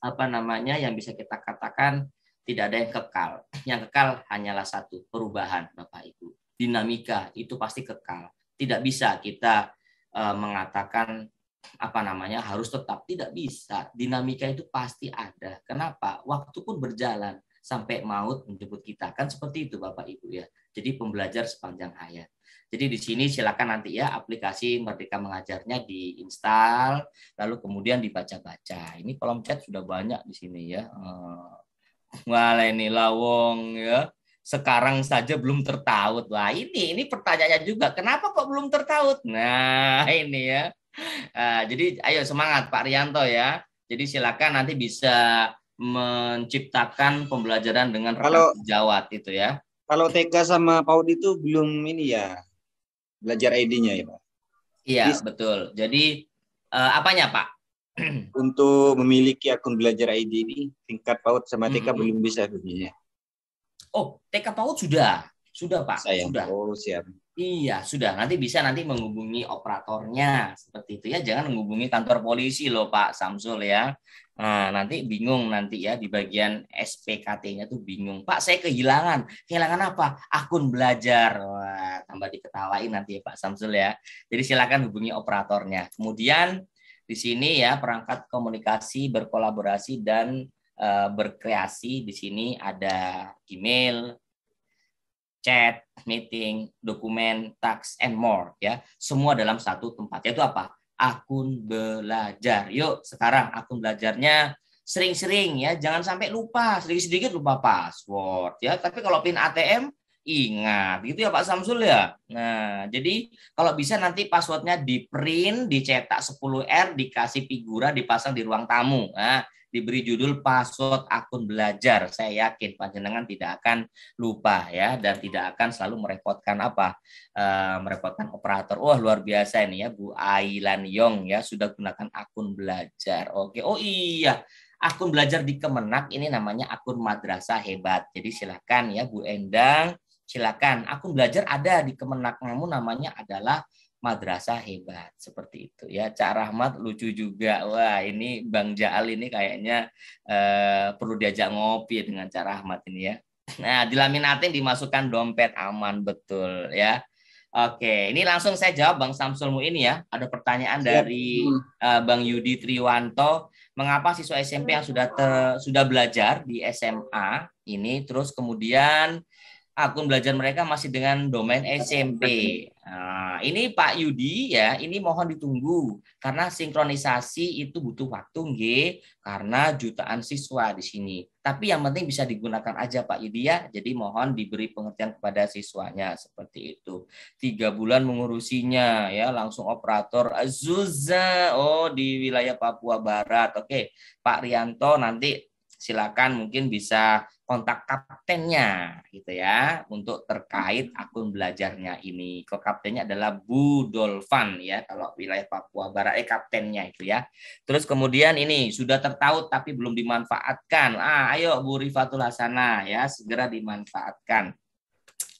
yang bisa kita katakan tidak ada yang kekal. Yang kekal hanyalah satu, perubahan, Bapak Ibu. Dinamika itu pasti kekal. Tidak bisa kita mengatakan harus tetap, tidak bisa. Dinamika itu pasti ada. Kenapa? Waktu pun berjalan sampai maut menjemput kita. Kan seperti itu Bapak Ibu ya. Jadi pembelajar sepanjang hayat. Jadi di sini silakan nanti ya aplikasi Merdeka Mengajarnya diinstal, lalu kemudian dibaca-baca. Ini kolom chat sudah banyak di sini ya. Wah ini lawong ya. Sekarang saja belum tertaut. Wah ini pertanyaannya juga. Kenapa kok belum tertaut? Nah ini ya. Jadi ayo semangat Pak Rianto ya. Jadi silakan nanti bisa menciptakan pembelajaran dengan rekan sejawat itu ya. Kalau TK sama PAUD itu belum ini ya, belajar ID-nya ya Pak? Iya betul. Jadi apanya Pak? Untuk memiliki akun belajar ID ini tingkat PAUD sama TK belum bisa sebenarnya. Oh TK PAUD sudah Pak. Sudah. Oh siap. Iya, sudah. Nanti bisa menghubungi operatornya seperti itu ya. Jangan menghubungi kantor polisi loh Pak Samsul ya. Nah, nanti bingung nanti ya di bagian SPKT-nya tuh bingung. Pak, saya kehilangan. Kehilangan apa? Akun belajar. Wah, tambah diketawain nanti ya Pak Samsul ya. Jadi silakan hubungi operatornya. Kemudian di sini ya perangkat komunikasi, berkolaborasi dan berkreasi. Di sini ada email, chat, meeting, dokumen, task, and more ya. Semua dalam satu tempat. Yaitu apa? Akun belajar. Yuk sekarang akun belajarnya sering-sering ya. Jangan sampai lupa. Sedikit-sedikit lupa password ya. Tapi kalau PIN ATM ingat gitu ya Pak Samsul ya. Nah, jadi kalau bisa nanti passwordnya di print, dicetak 10R, dikasih figura, dipasang di ruang tamu. Nah, diberi judul password akun belajar. Saya yakin panjenengan tidak akan lupa ya dan tidak akan selalu merepotkan merepotkan operator. Wah luar biasa ini ya Bu Ailan Yong ya sudah gunakan akun belajar. Oke. Oh iya. Akun belajar di Kemenak ini namanya akun Madrasah Hebat. Jadi silakan ya Bu Endang, silakan. Akun belajar ada di Kemenak, namun namanya adalah Madrasah Hebat seperti itu ya. Cak Rahmat lucu juga. Wah ini Bang Jaal ini kayaknya perlu diajak ngopi dengan Cak Rahmat ini ya. Nah dilaminatin dimasukkan dompet aman betul ya. Oke ini langsung saya jawab Bang Samsul ini ya. Ada pertanyaan dari Bang Yudi Triwanto. Mengapa siswa SMP yang sudah belajar di SMA ini terus kemudian akun belajar mereka masih dengan domain SMP. Nah, ini Pak Yudi ya, ini mohon ditunggu karena sinkronisasi itu butuh waktu nggih, karena jutaan siswa di sini. Tapi yang penting bisa digunakan aja Pak Yudi ya. Jadi mohon diberi pengertian kepada siswanya seperti itu. 3 bulan mengurusinya ya, langsung operator Azuza di wilayah Papua Barat. Oke, Pak Rianto nanti silakan mungkin bisa kontak kaptennya gitu ya untuk terkait akun belajarnya ini. Kalau kaptennya adalah Bu Dolvan ya kalau wilayah Papua Barat kaptennya itu ya. Terus kemudian ini sudah tertaut tapi belum dimanfaatkan. Ayo Bu Rifatul Hasanah ya segera dimanfaatkan.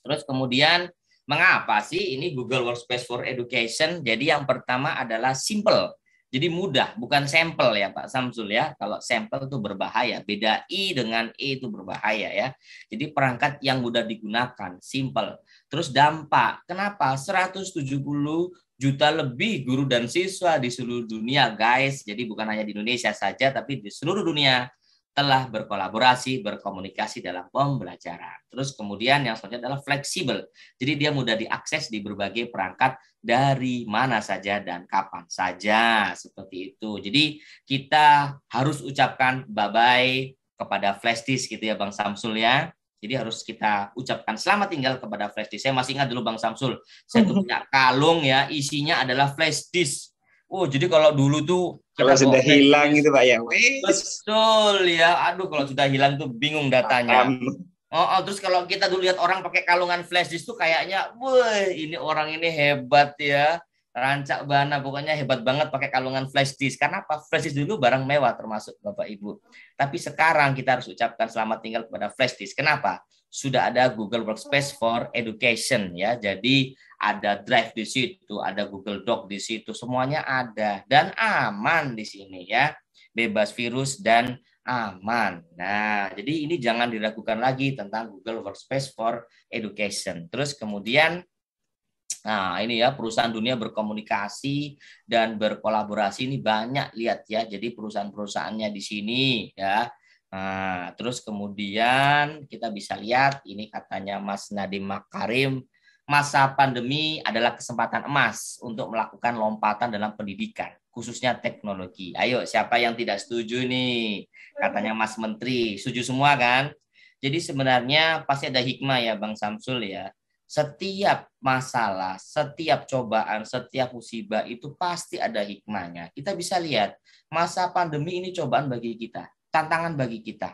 Terus kemudian mengapa sih ini Google Workspace for Education? Jadi yang pertama adalah simple. Jadi mudah, bukan sampel ya Pak Samsul ya. Kalau sampel itu berbahaya, beda I dengan E itu berbahaya ya. Jadi perangkat yang mudah digunakan, simple. Terus dampak, kenapa? 170 juta lebih guru dan siswa di seluruh dunia guys. Jadi bukan hanya di Indonesia saja, tapi di seluruh dunia telah berkolaborasi, berkomunikasi dalam pembelajaran. Terus kemudian yang selanjutnya adalah fleksibel. Jadi dia mudah diakses di berbagai perangkat dari mana saja dan kapan saja seperti itu. Jadi kita harus ucapkan bye-bye kepada flash disk gitu ya Bang Samsul ya. Jadi harus kita ucapkan selamat tinggal kepada flash disk. Saya masih ingat dulu Bang Samsul, saya tuh punya kalung ya, isinya adalah flash disk. Oh, jadi kalau dulu tuh Kalau kita sudah bawa flash hilang disk. gitu Pak ya. Wes, Betul ya. Aduh, kalau sudah hilang tuh bingung datanya. paham. Terus kalau kita dulu lihat orang pakai kalungan flash disk tuh kayaknya, wah, ini orang ini hebat ya. Rancak bana, pokoknya hebat banget pakai kalungan flash disk. Karena apa? Flash disk dulu barang mewah termasuk Bapak Ibu. Tapi sekarang kita harus ucapkan selamat tinggal kepada flash disk. Kenapa? Sudah ada Google Workspace for Education ya. Jadi ada Drive di situ, ada Google Doc di situ, semuanya ada dan aman di sini ya. Bebas virus dan aman. Nah, jadi ini jangan diragukan lagi tentang Google Workspace for Education. Terus kemudian, nah ini ya, perusahaan dunia berkomunikasi dan berkolaborasi ini banyak, lihat ya. Jadi perusahaan-perusahaannya di sini ya. Nah, terus kemudian kita bisa lihat ini katanya Mas Nadiem Makarim, masa pandemi adalah kesempatan emas untuk melakukan lompatan dalam pendidikan, khususnya teknologi. Ayo, siapa yang tidak setuju nih? Katanya Mas Menteri. Setuju semua kan? Jadi sebenarnya pasti ada hikmah ya Bang Samsul ya. Setiap masalah, setiap cobaan, setiap musibah itu pasti ada hikmahnya. Kita bisa lihat, masa pandemi ini cobaan bagi kita, tantangan bagi kita.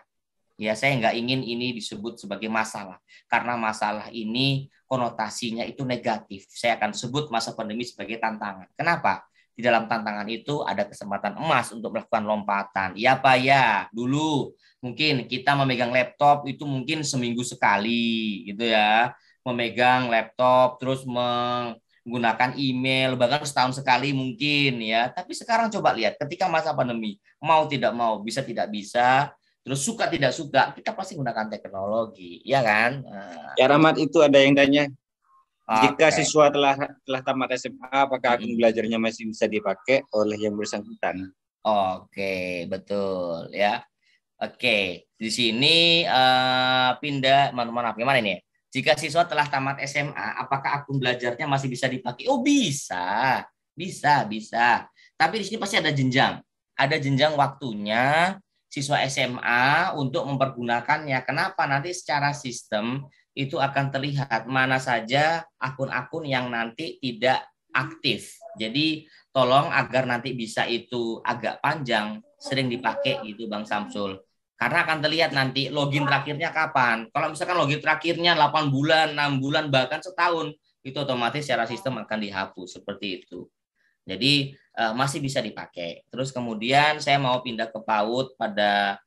Ya, saya nggak ingin ini disebut sebagai masalah, karena masalah ini konotasinya itu negatif. Saya akan sebut masa pandemi sebagai tantangan. Kenapa? Di dalam tantangan itu ada kesempatan emas untuk melakukan lompatan. Ya Pak ya, dulu mungkin kita memegang laptop itu mungkin seminggu sekali gitu ya. Memegang laptop terus menggunakan email bahkan setahun sekali mungkin ya. Tapi sekarang coba lihat ketika masa pandemi, mau tidak mau, bisa tidak bisa, terus suka tidak suka, kita pasti menggunakan teknologi, ya kan? Ya Rahmat, itu ada yang tanya. Jika Oke. siswa telah tamat SMA, apakah akun belajarnya masih bisa dipakai oleh yang bersangkutan? Oke, betul ya. Oke, di sini pindah, maaf, gimana ini? Jika siswa telah tamat SMA, apakah akun belajarnya masih bisa dipakai? Oh, bisa. Bisa. Tapi di sini pasti ada jenjang. Ada jenjang waktunya siswa SMA untuk mempergunakannya. Kenapa? Nanti secara sistem itu akan terlihat mana saja akun-akun yang nanti tidak aktif. Jadi tolong agar nanti bisa itu agak panjang, sering dipakai gitu Bang Samsul. Karena akan terlihat nanti login terakhirnya kapan. Kalau misalkan login terakhirnya 8 bulan, 6 bulan, bahkan setahun, itu otomatis secara sistem akan dihapus seperti itu. Jadi masih bisa dipakai. Terus kemudian saya mau pindah ke PAUD pada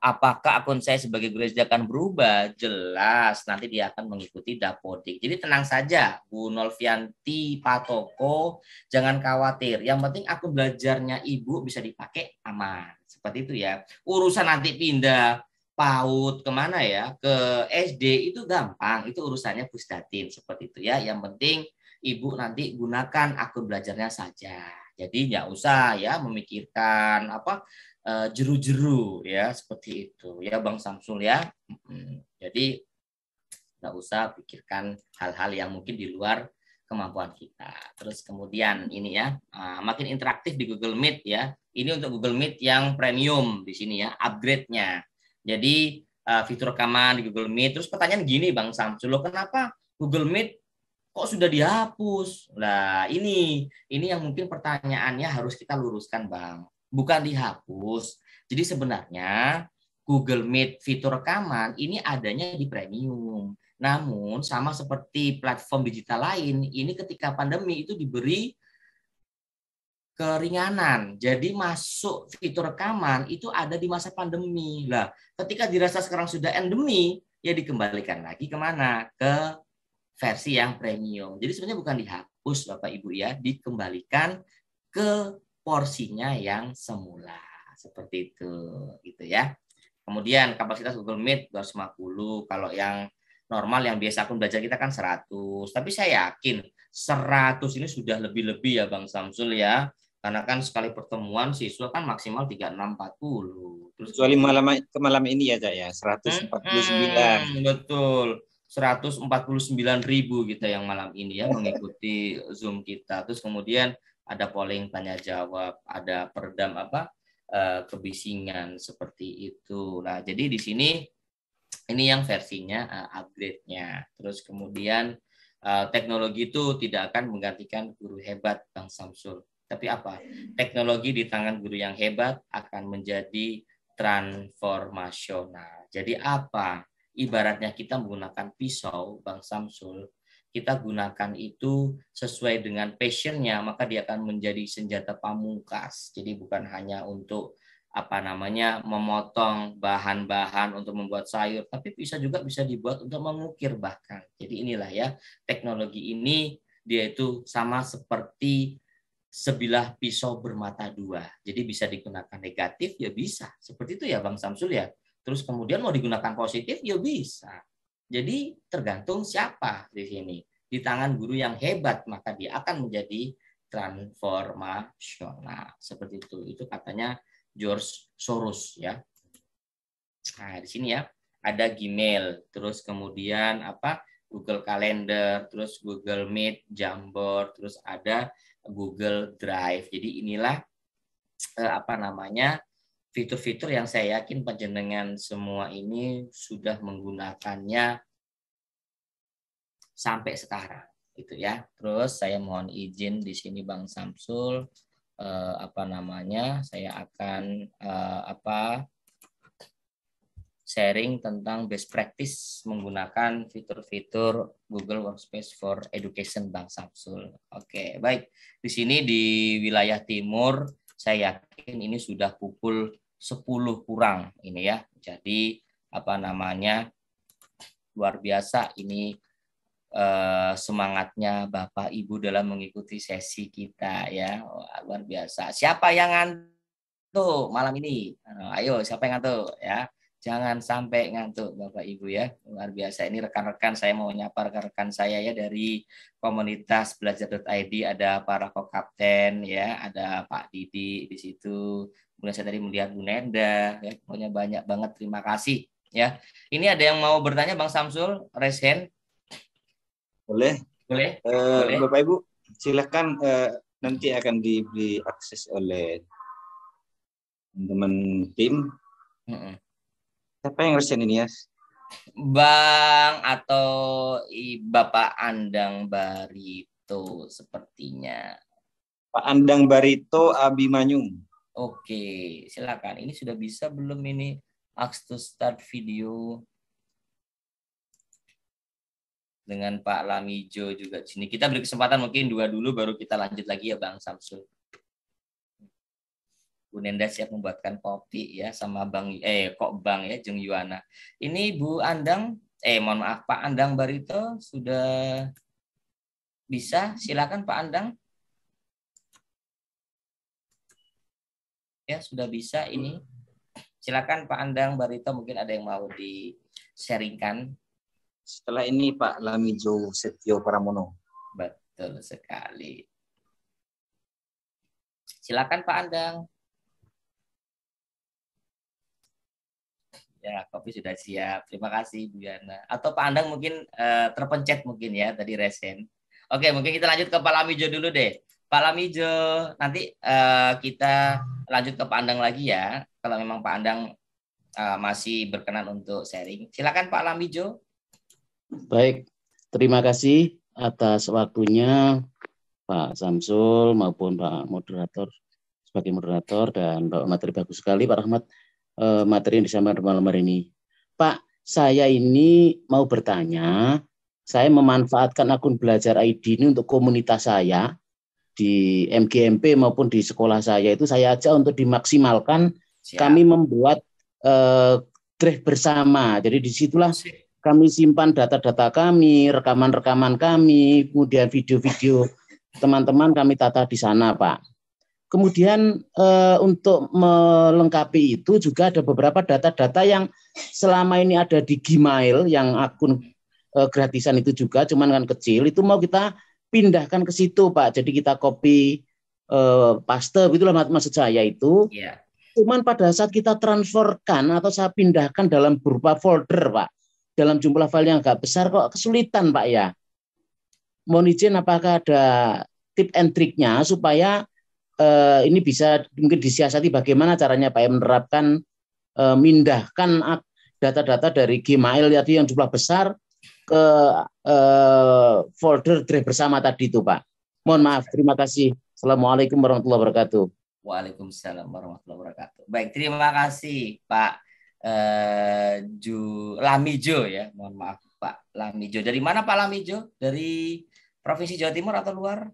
apakah akun saya sebagai guru SD akan berubah? Jelas, nanti dia akan mengikuti Dapodik. Jadi tenang saja, Bu Nolvianti Patoko, jangan khawatir. Yang penting akun belajarnya Ibu bisa dipakai aman. Seperti itu ya. Urusan nanti pindah PAUD kemana ya? Ke SD itu gampang, itu urusannya Pusdatin. Seperti itu ya. Yang penting Ibu nanti gunakan akun belajarnya saja. Jadi nggak usah ya memikirkan apa jeru-jeru ya, seperti itu ya Bang Samsul ya. Jadi nggak usah pikirkan hal-hal yang mungkin di luar kemampuan kita. Terus kemudian ini ya, makin interaktif di Google Meet ya. Ini untuk Google Meet yang premium di sini ya, upgrade-nya. Jadi fitur rekaman di Google Meet. Terus pertanyaan gini Bang Samsul, loh kenapa Google Meet kok sudah dihapus? Nah, ini yang mungkin pertanyaannya harus kita luruskan, Bang. Bukan dihapus. Jadi sebenarnya Google Meet fitur rekaman ini adanya di premium. Namun sama seperti platform digital lain, ini ketika pandemi itu diberi keringanan. Jadi masuk fitur rekaman itu ada di masa pandemi. Lah, ketika dirasa sekarang sudah endemi, ya dikembalikan lagi kemana? Ke versi yang premium. Jadi sebenarnya bukan dihapus Bapak Ibu ya, dikembalikan ke porsinya yang semula. Seperti itu gitu ya. Kemudian kapasitas Google Meet 250, kalau yang normal yang biasa akun belajar kita kan 100. Tapi saya yakin 100 ini sudah lebih-lebih ya Bang Samsul ya. Karena kan sekali pertemuan siswa kan maksimal 3640. Terus kecuali malam ini ya Cak ya, 149. Betul. 149.000 kita yang malam ini ya mengikuti Zoom kita. Terus kemudian ada polling tanya jawab, ada peredam kebisingan seperti itu. Nah, jadi di sini ini yang versinya upgrade-nya. Terus kemudian teknologi itu tidak akan menggantikan guru hebat Bang Samsul. Tapi apa? Teknologi di tangan guru yang hebat akan menjadi transformasional. Jadi apa? Ibaratnya kita menggunakan pisau, Bang Samsul, kita gunakan itu sesuai dengan passionnya, maka dia akan menjadi senjata pamungkas. Jadi bukan hanya untuk memotong bahan-bahan untuk membuat sayur, tapi bisa dibuat untuk mengukir bahkan. Jadi inilah ya, teknologi ini dia itu sama seperti sebilah pisau bermata dua. Jadi bisa digunakan negatif ya bisa. Seperti itu ya Bang Samsul ya. Terus kemudian mau digunakan positif ya bisa. Jadi tergantung siapa di sini. Di tangan guru yang hebat maka dia akan menjadi transformasional. Seperti itu. Itu katanya George Soros ya. Nah, di sini ya ada Gmail, terus kemudian Google Calendar, terus Google Meet, Jamboard, terus ada Google Drive. Jadi inilah fitur-fitur yang saya yakin panjenengan semua ini sudah menggunakannya sampai sekarang gitu ya. Terus saya mohon izin di sini Bang Samsul saya akan sharing tentang best practice menggunakan fitur-fitur Google Workspace for Education Bang Samsul. Oke, baik. Di sini di wilayah timur saya yakin ini sudah pukul 10 kurang ini ya. Jadi luar biasa ini semangatnya Bapak Ibu dalam mengikuti sesi kita ya. Luar biasa. Siapa yang ngantuk malam ini? Ayo, siapa yang ngantuk ya? Jangan sampai ngantuk Bapak Ibu ya. Luar biasa. Ini rekan-rekan, saya mau nyapa rekan-rekan saya ya dari komunitas belajar.id, ada para co-kapten ya, ada Pak Didi di situ. Kemudian saya tadi melihat Bu Nenda ya. Pokoknya banyak banget, terima kasih ya. Ini ada yang mau bertanya Bang Samsul, raise hand. Boleh. Boleh. Bapak Ibu, silakan nanti akan diberi akses oleh teman tim. Siapa yang resen ini ya? Bang atau Bapak Andang Barito sepertinya. Pak Andang Barito Abimanyu. Oke, silakan. Ini sudah bisa belum ini? Ask to start video. Dengan Pak Lamijo juga di sini. Kita beri kesempatan mungkin 2 dulu baru kita lanjut lagi ya Bang Samsul. Bu Nenda siap membuatkan kopi ya sama Bang ya Jung Yuwana. Ini Bu Andang mohon maaf Pak Andang Barito sudah bisa, silakan Pak Andang. Ya, sudah bisa ini. Silakan Pak Andang Barito, mungkin ada yang mau di-sharingkan. Setelah ini Pak Lamijo Setio Pramono. Betul sekali. Silakan Pak Andang. Ya, kopi sudah siap. Terima kasih Bu Yana. Atau Pak Andang mungkin terpencet mungkin ya tadi resen. Oke, mungkin kita lanjut ke Pak Lamijo dulu deh. Pak Lamijo, nanti kita lanjut ke Pak Andang lagi ya. Kalau memang Pak Andang masih berkenan untuk sharing. Silakan Pak Lamijo. Baik, terima kasih atas waktunya Pak Samsul maupun Pak Moderator sebagai moderator, dan Pak materi bagus sekali Pak Rahmat materi yang disampaikan malam hari ini. Pak, saya ini mau bertanya, saya memanfaatkan akun Belajar ID ini untuk komunitas saya di MGMP maupun di sekolah saya itu saya ajak untuk dimaksimalkan. Siap. Kami membuat drive bersama, jadi disitulah kami simpan data-data kami, rekaman-rekaman kami, kemudian video-video teman-teman kami tata di sana, Pak. Kemudian untuk melengkapi itu juga ada beberapa data-data yang selama ini ada di Gmail, yang akun gratisan itu juga, cuman kan kecil, itu mau kita pindahkan ke situ, Pak. Jadi kita copy paste, itulah maksud saya itu. Yeah. Cuman pada saat kita transferkan atau saya pindahkan dalam berupa folder, Pak, dalam jumlah file yang agak besar kok kesulitan, Pak ya. Mohon izin, apakah ada tip and triknya supaya ini bisa mungkin disiasati bagaimana caranya Pak ya menerapkan mindahkan data-data dari Gmail tadi yang jumlah besar ke folder drive bersama tadi itu, Pak. Mohon maaf, terima kasih. Assalamualaikum warahmatullahi wabarakatuh. Waalaikumsalam warahmatullahi wabarakatuh. Baik, terima kasih Pak Lamijo ya. Mohon maaf Pak Lamijo. Dari mana Pak Lamijo? Dari Provinsi Jawa Timur atau luar?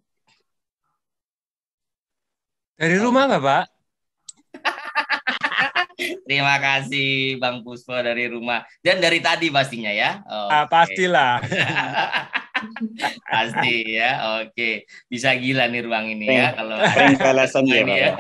Dari rumah nggak, Pak? Terima kasih Bang Puspo dari rumah. Dan dari tadi pastinya ya. Pastilah. Pasti ya. Oke. Bisa gila nih ruang ini ya. Kalau balasan ya, Pak. ya.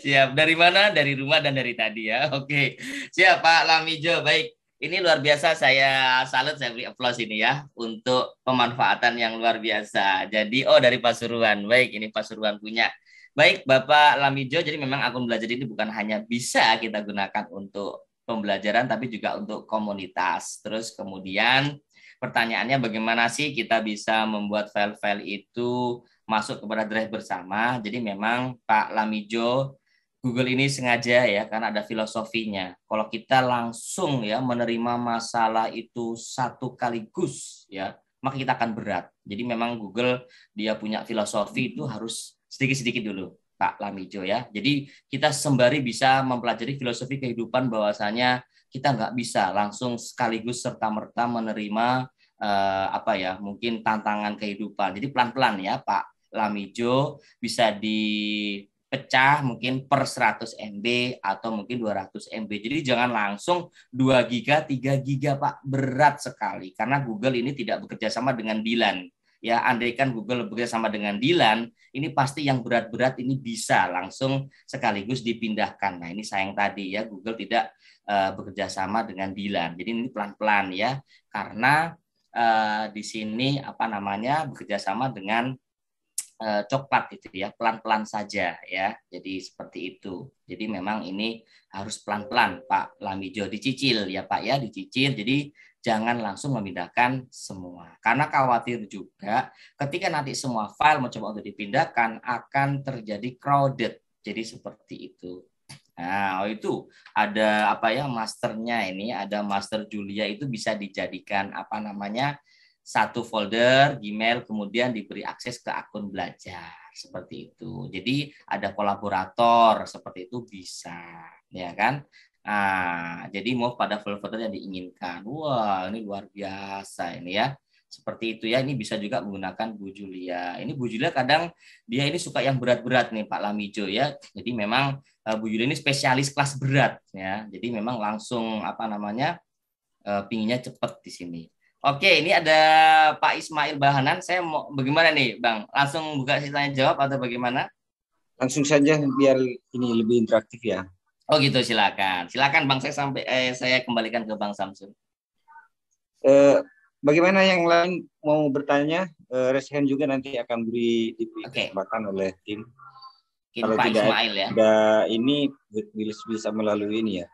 Siap. Dari mana? Dari rumah dan dari tadi ya. Oke. Siap Pak Lamijo. Baik. Ini luar biasa, saya salut, saya beri aplaus ini ya untuk pemanfaatan yang luar biasa. Jadi dari Pasuruan. Baik, ini Pasuruan punya. Baik, Bapak Lamijo, jadi memang akun belajar ini bukan hanya bisa kita gunakan untuk pembelajaran, tapi juga untuk komunitas. Terus kemudian pertanyaannya bagaimana sih kita bisa membuat file-file itu masuk kepada drive bersama. Jadi memang Pak Lamijo, Google ini sengaja ya, karena ada filosofinya. Kalau kita langsung ya menerima masalah itu satu kaligus ya, maka kita akan berat. Jadi memang Google dia punya filosofi itu harus sedikit-sedikit dulu, Pak Lamijo ya. Jadi kita sembari bisa mempelajari filosofi kehidupan bahwasanya kita nggak bisa langsung sekaligus serta-merta menerima mungkin tantangan kehidupan. Jadi pelan-pelan ya Pak Lamijo, bisa dipecah mungkin per 100 MB atau mungkin 200 MB. Jadi jangan langsung 2 giga, 3 giga Pak, berat sekali karena Google ini tidak bekerja sama dengan Dilan. Ya, andaikan Google bekerja sama dengan Dilan, ini pasti yang berat-berat ini bisa langsung sekaligus dipindahkan. Nah, ini sayang tadi ya, Google tidak bekerja sama dengan Dilan. Jadi ini pelan-pelan ya, karena di sini bekerja sama dengan coklat itu ya, pelan-pelan saja ya. Jadi seperti itu. Jadi memang ini harus pelan-pelan Pak Lamijo, dicicil ya Pak ya, dicicil. Jadi jangan langsung memindahkan semua. Karena khawatir juga ketika nanti semua file mencoba untuk dipindahkan akan terjadi crowded. Jadi seperti itu. Nah, itu ada masternya ini, ada master Julia itu bisa dijadikan satu folder Gmail, kemudian diberi akses ke akun belajar seperti itu. Jadi ada kolaborator seperti itu bisa, ya kan? Nah, jadi mau pada folder yang diinginkan. Wah, ini luar biasa ini ya. Seperti itu ya. Ini bisa juga menggunakan Bu Julia. Ini Bu Julia kadang dia ini suka yang berat-berat nih Pak Lamijo ya. Jadi memang Bu Julia ini spesialis kelas berat ya. Jadi memang langsung pinginnya cepat di sini. Oke, ini ada Pak Ismail Bahanan. Saya mau bagaimana nih, Bang? Langsung buka tanya jawab atau bagaimana? Langsung saja biar ini lebih interaktif ya. Oh gitu, silakan. Silakan Bang, saya kembalikan ke Bang Samsul. Bagaimana yang lain mau bertanya? Raise hand juga nanti akan diberi kesempatan oleh tim. Kalau Pak tidak Ismail ya. Ada ini bisa melalui ini ya.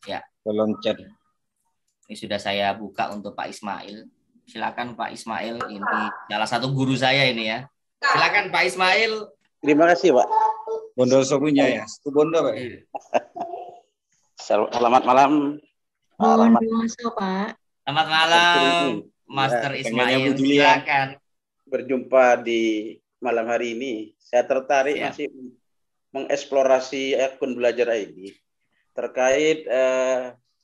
Ya. Kolom chat. Ini sudah saya buka untuk Pak Ismail. Silakan Pak Ismail, ini salah satu guru saya ini ya. Silakan Pak Ismail. Terima kasih, Pak. Bondol Sopunya ya. Itu Bondo, Pak. Selamat malam. Mohon masuk, Pak. Selamat malam, Master Ismail. Silakan. Berjumpa di malam hari ini. Saya tertarik masih mengeksplorasi akun Belajar ID terkait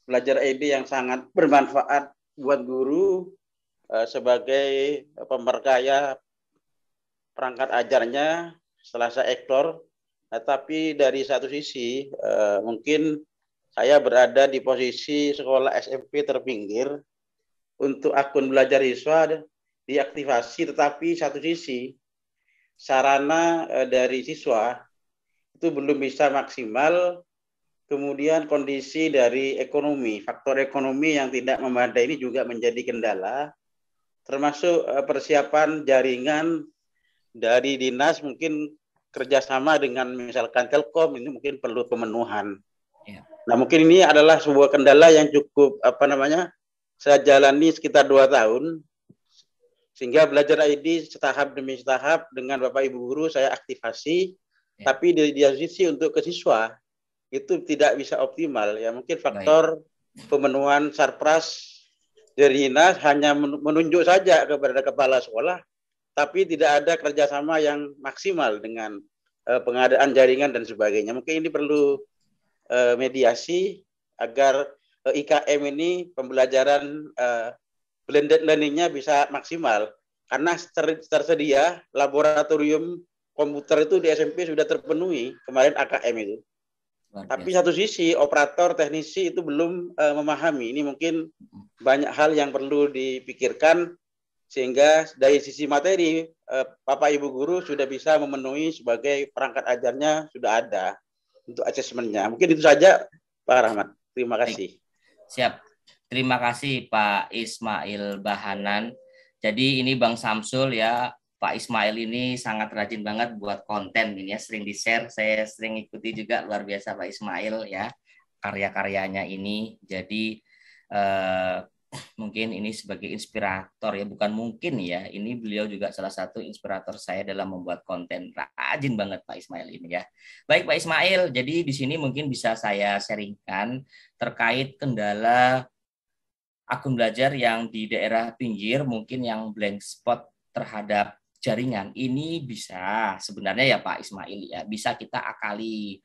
Belajar ID yang sangat bermanfaat buat guru sebagai pemberkaya perangkat ajarnya setelah saya ekspor. Tapi dari satu sisi mungkin saya berada di posisi sekolah SMP terpinggir untuk akun Belajar Siswa diaktifasi, tetapi satu sisi sarana dari siswa itu belum bisa maksimal. Kemudian kondisi dari ekonomi, faktor ekonomi yang tidak memadai ini juga menjadi kendala, termasuk persiapan jaringan dari dinas, mungkin kerjasama dengan misalkan Telkom, ini mungkin perlu pemenuhan. Ya. Nah mungkin ini adalah sebuah kendala yang cukup saya jalani sekitar 2 tahun, sehingga Belajar ID setahap demi setahap dengan Bapak Ibu Guru saya aktifasi, tapi di sisi untuk ke siswa itu tidak bisa optimal ya, mungkin faktor pemenuhan sarpras dari dinas hanya menunjuk saja kepada kepala sekolah, tapi tidak ada kerjasama yang maksimal dengan pengadaan jaringan dan sebagainya. Mungkin ini perlu mediasi agar IKM ini pembelajaran blended learning-nya bisa maksimal. Karena tersedia laboratorium komputer itu di SMP sudah terpenuhi kemarin AKM itu. Tapi satu sisi operator teknisi itu belum memahami. Ini mungkin banyak hal yang perlu dipikirkan sehingga dari sisi materi Bapak Ibu guru sudah bisa memenuhi sebagai perangkat ajarnya sudah ada untuk asesmennya. Mungkin itu saja Pak Rahmat. Terima kasih. Siap. Terima kasih Pak Ismail Bahanan. Jadi ini Bang Samsul ya. Pak Ismail ini sangat rajin banget buat konten ini ya, sering di-share, saya sering ikuti juga, luar biasa Pak Ismail ya, karya-karyanya ini. Jadi mungkin ini sebagai inspirator ya, bukan mungkin ya, ini beliau juga salah satu inspirator saya dalam membuat konten. Rajin banget Pak Ismail ini ya. Baik Pak Ismail, jadi di sini mungkin bisa saya sharingkan terkait kendala akun belajar yang di daerah pinggir, mungkin yang blank spot terhadap jaringan. Ini bisa sebenarnya ya Pak Ismail ya, bisa kita akali.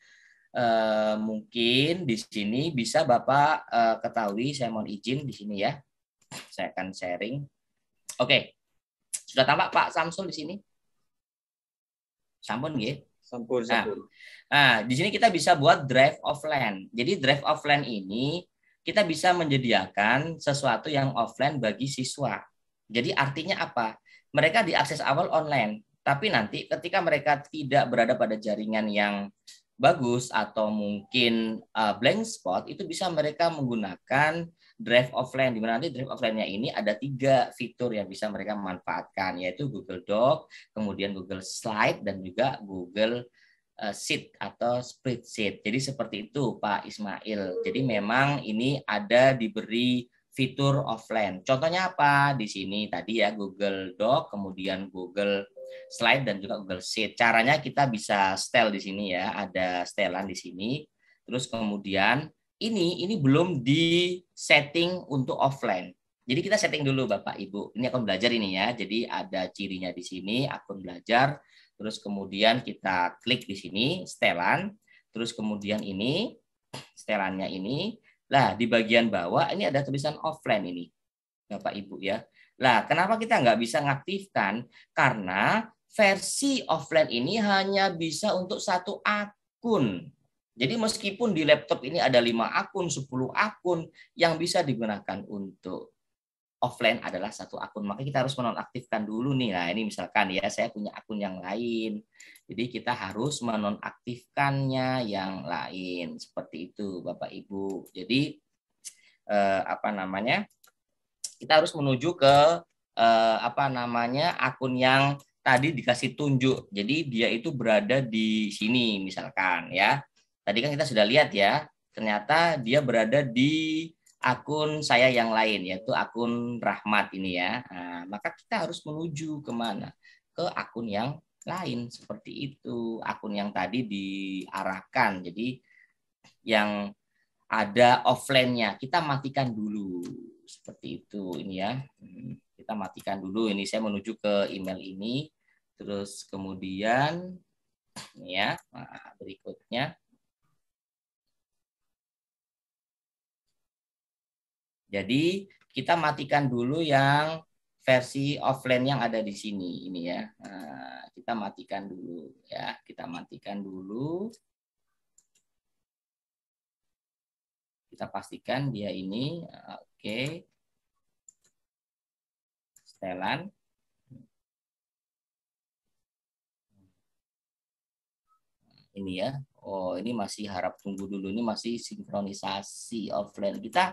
Mungkin di sini bisa Bapak ketahui, saya mohon izin di sini ya, saya akan sharing. Oke, sudah tampak Pak Samsul di sini? Sampun nggih? Sampun. Nah, di sini kita bisa buat drive offline. Jadi drive offline ini kita bisa menyediakan sesuatu yang offline bagi siswa. Jadi artinya apa? Mereka diakses awal online, tapi nanti ketika mereka tidak berada pada jaringan yang bagus atau mungkin blank spot, itu bisa mereka menggunakan drive offline, di mana nanti drive offline-nya ini ada 3 fitur yang bisa mereka manfaatkan, yaitu Google Doc, kemudian Google Slide, dan juga Google Sheet atau Spreadsheet. Jadi seperti itu Pak Ismail. Jadi memang ini ada diberi fitur offline. Contohnya apa? Di sini tadi ya Google Doc, kemudian Google Slide dan juga Google Sheet. Caranya kita bisa setel di sini ya, ada setelan di sini. Terus kemudian ini belum di setting untuk offline. Jadi kita setting dulu Bapak Ibu. Ini akun belajar ini ya. Jadi ada cirinya di sini akun belajar. Terus kemudian kita klik di sini setelan. Terus kemudian ini setelannya ini. Lah, di bagian bawah ini ada tulisan offline ini, Bapak Ibu ya. Lah, kenapa kita nggak bisa mengaktifkan? Karena versi offline ini hanya bisa untuk 1 akun. Jadi meskipun di laptop ini ada 5 akun, 10 akun, yang bisa digunakan untuk offline adalah 1 akun. Maka kita harus menonaktifkan dulu nih. Nah, ini misalkan ya, saya punya akun yang lain. Jadi kita harus menonaktifkannya yang lain. Seperti itu Bapak Ibu. Jadi kita harus menuju ke akun yang tadi dikasih tunjuk. Jadi dia itu berada di sini misalkan ya. Tadi kan kita sudah lihat ya. Ternyata dia berada di akun saya yang lain, yaitu akun Rahmat ini ya. Nah, maka kita harus menuju kemana? Ke akun yang lain, seperti itu. Akun yang tadi diarahkan. Jadi yang ada offline-nya, kita matikan dulu. Seperti itu ini ya. Kita matikan dulu. Ini saya menuju ke email ini. Terus kemudian ini ya, berikutnya. Jadi kita matikan dulu yang versi offline yang ada di sini ini ya. Nah, kita matikan dulu ya. Kita matikan dulu. Kita pastikan dia ini oke. Setelan. Ini ya. Oh, ini masih harap tunggu dulu, ini masih sinkronisasi offline. Kita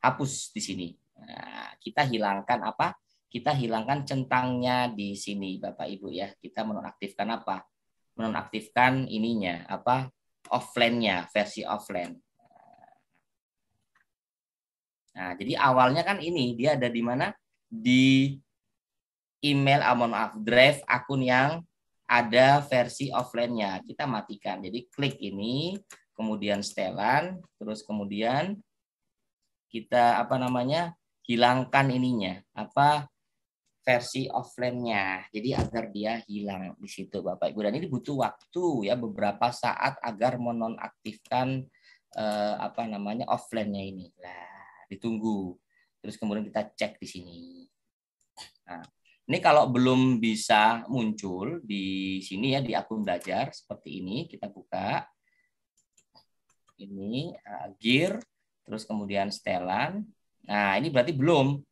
hapus di sini. Nah, kita hilangkan apa? Kita hilangkan centangnya di sini, Bapak Ibu ya. Kita menonaktifkan apa? Menonaktifkan ininya, apa? Offline-nya, versi offline. Nah, jadi awalnya kan ini dia ada di mana? Di email, drive akun yang ada versi offline-nya. Kita matikan. Jadi klik ini, kemudian setelan, terus kemudian kita hilangkan ininya, versi offline-nya. Jadi agar dia hilang di situ Bapak Ibu. Dan ini butuh waktu ya beberapa saat agar menonaktifkan offline-nya ini. Nah, ditunggu. Terus kemudian kita cek di sini. Nah, ini kalau belum bisa muncul di sini ya di akun belajar seperti ini, kita buka. Ini gear, terus kemudian setelan. Nah, ini berarti belum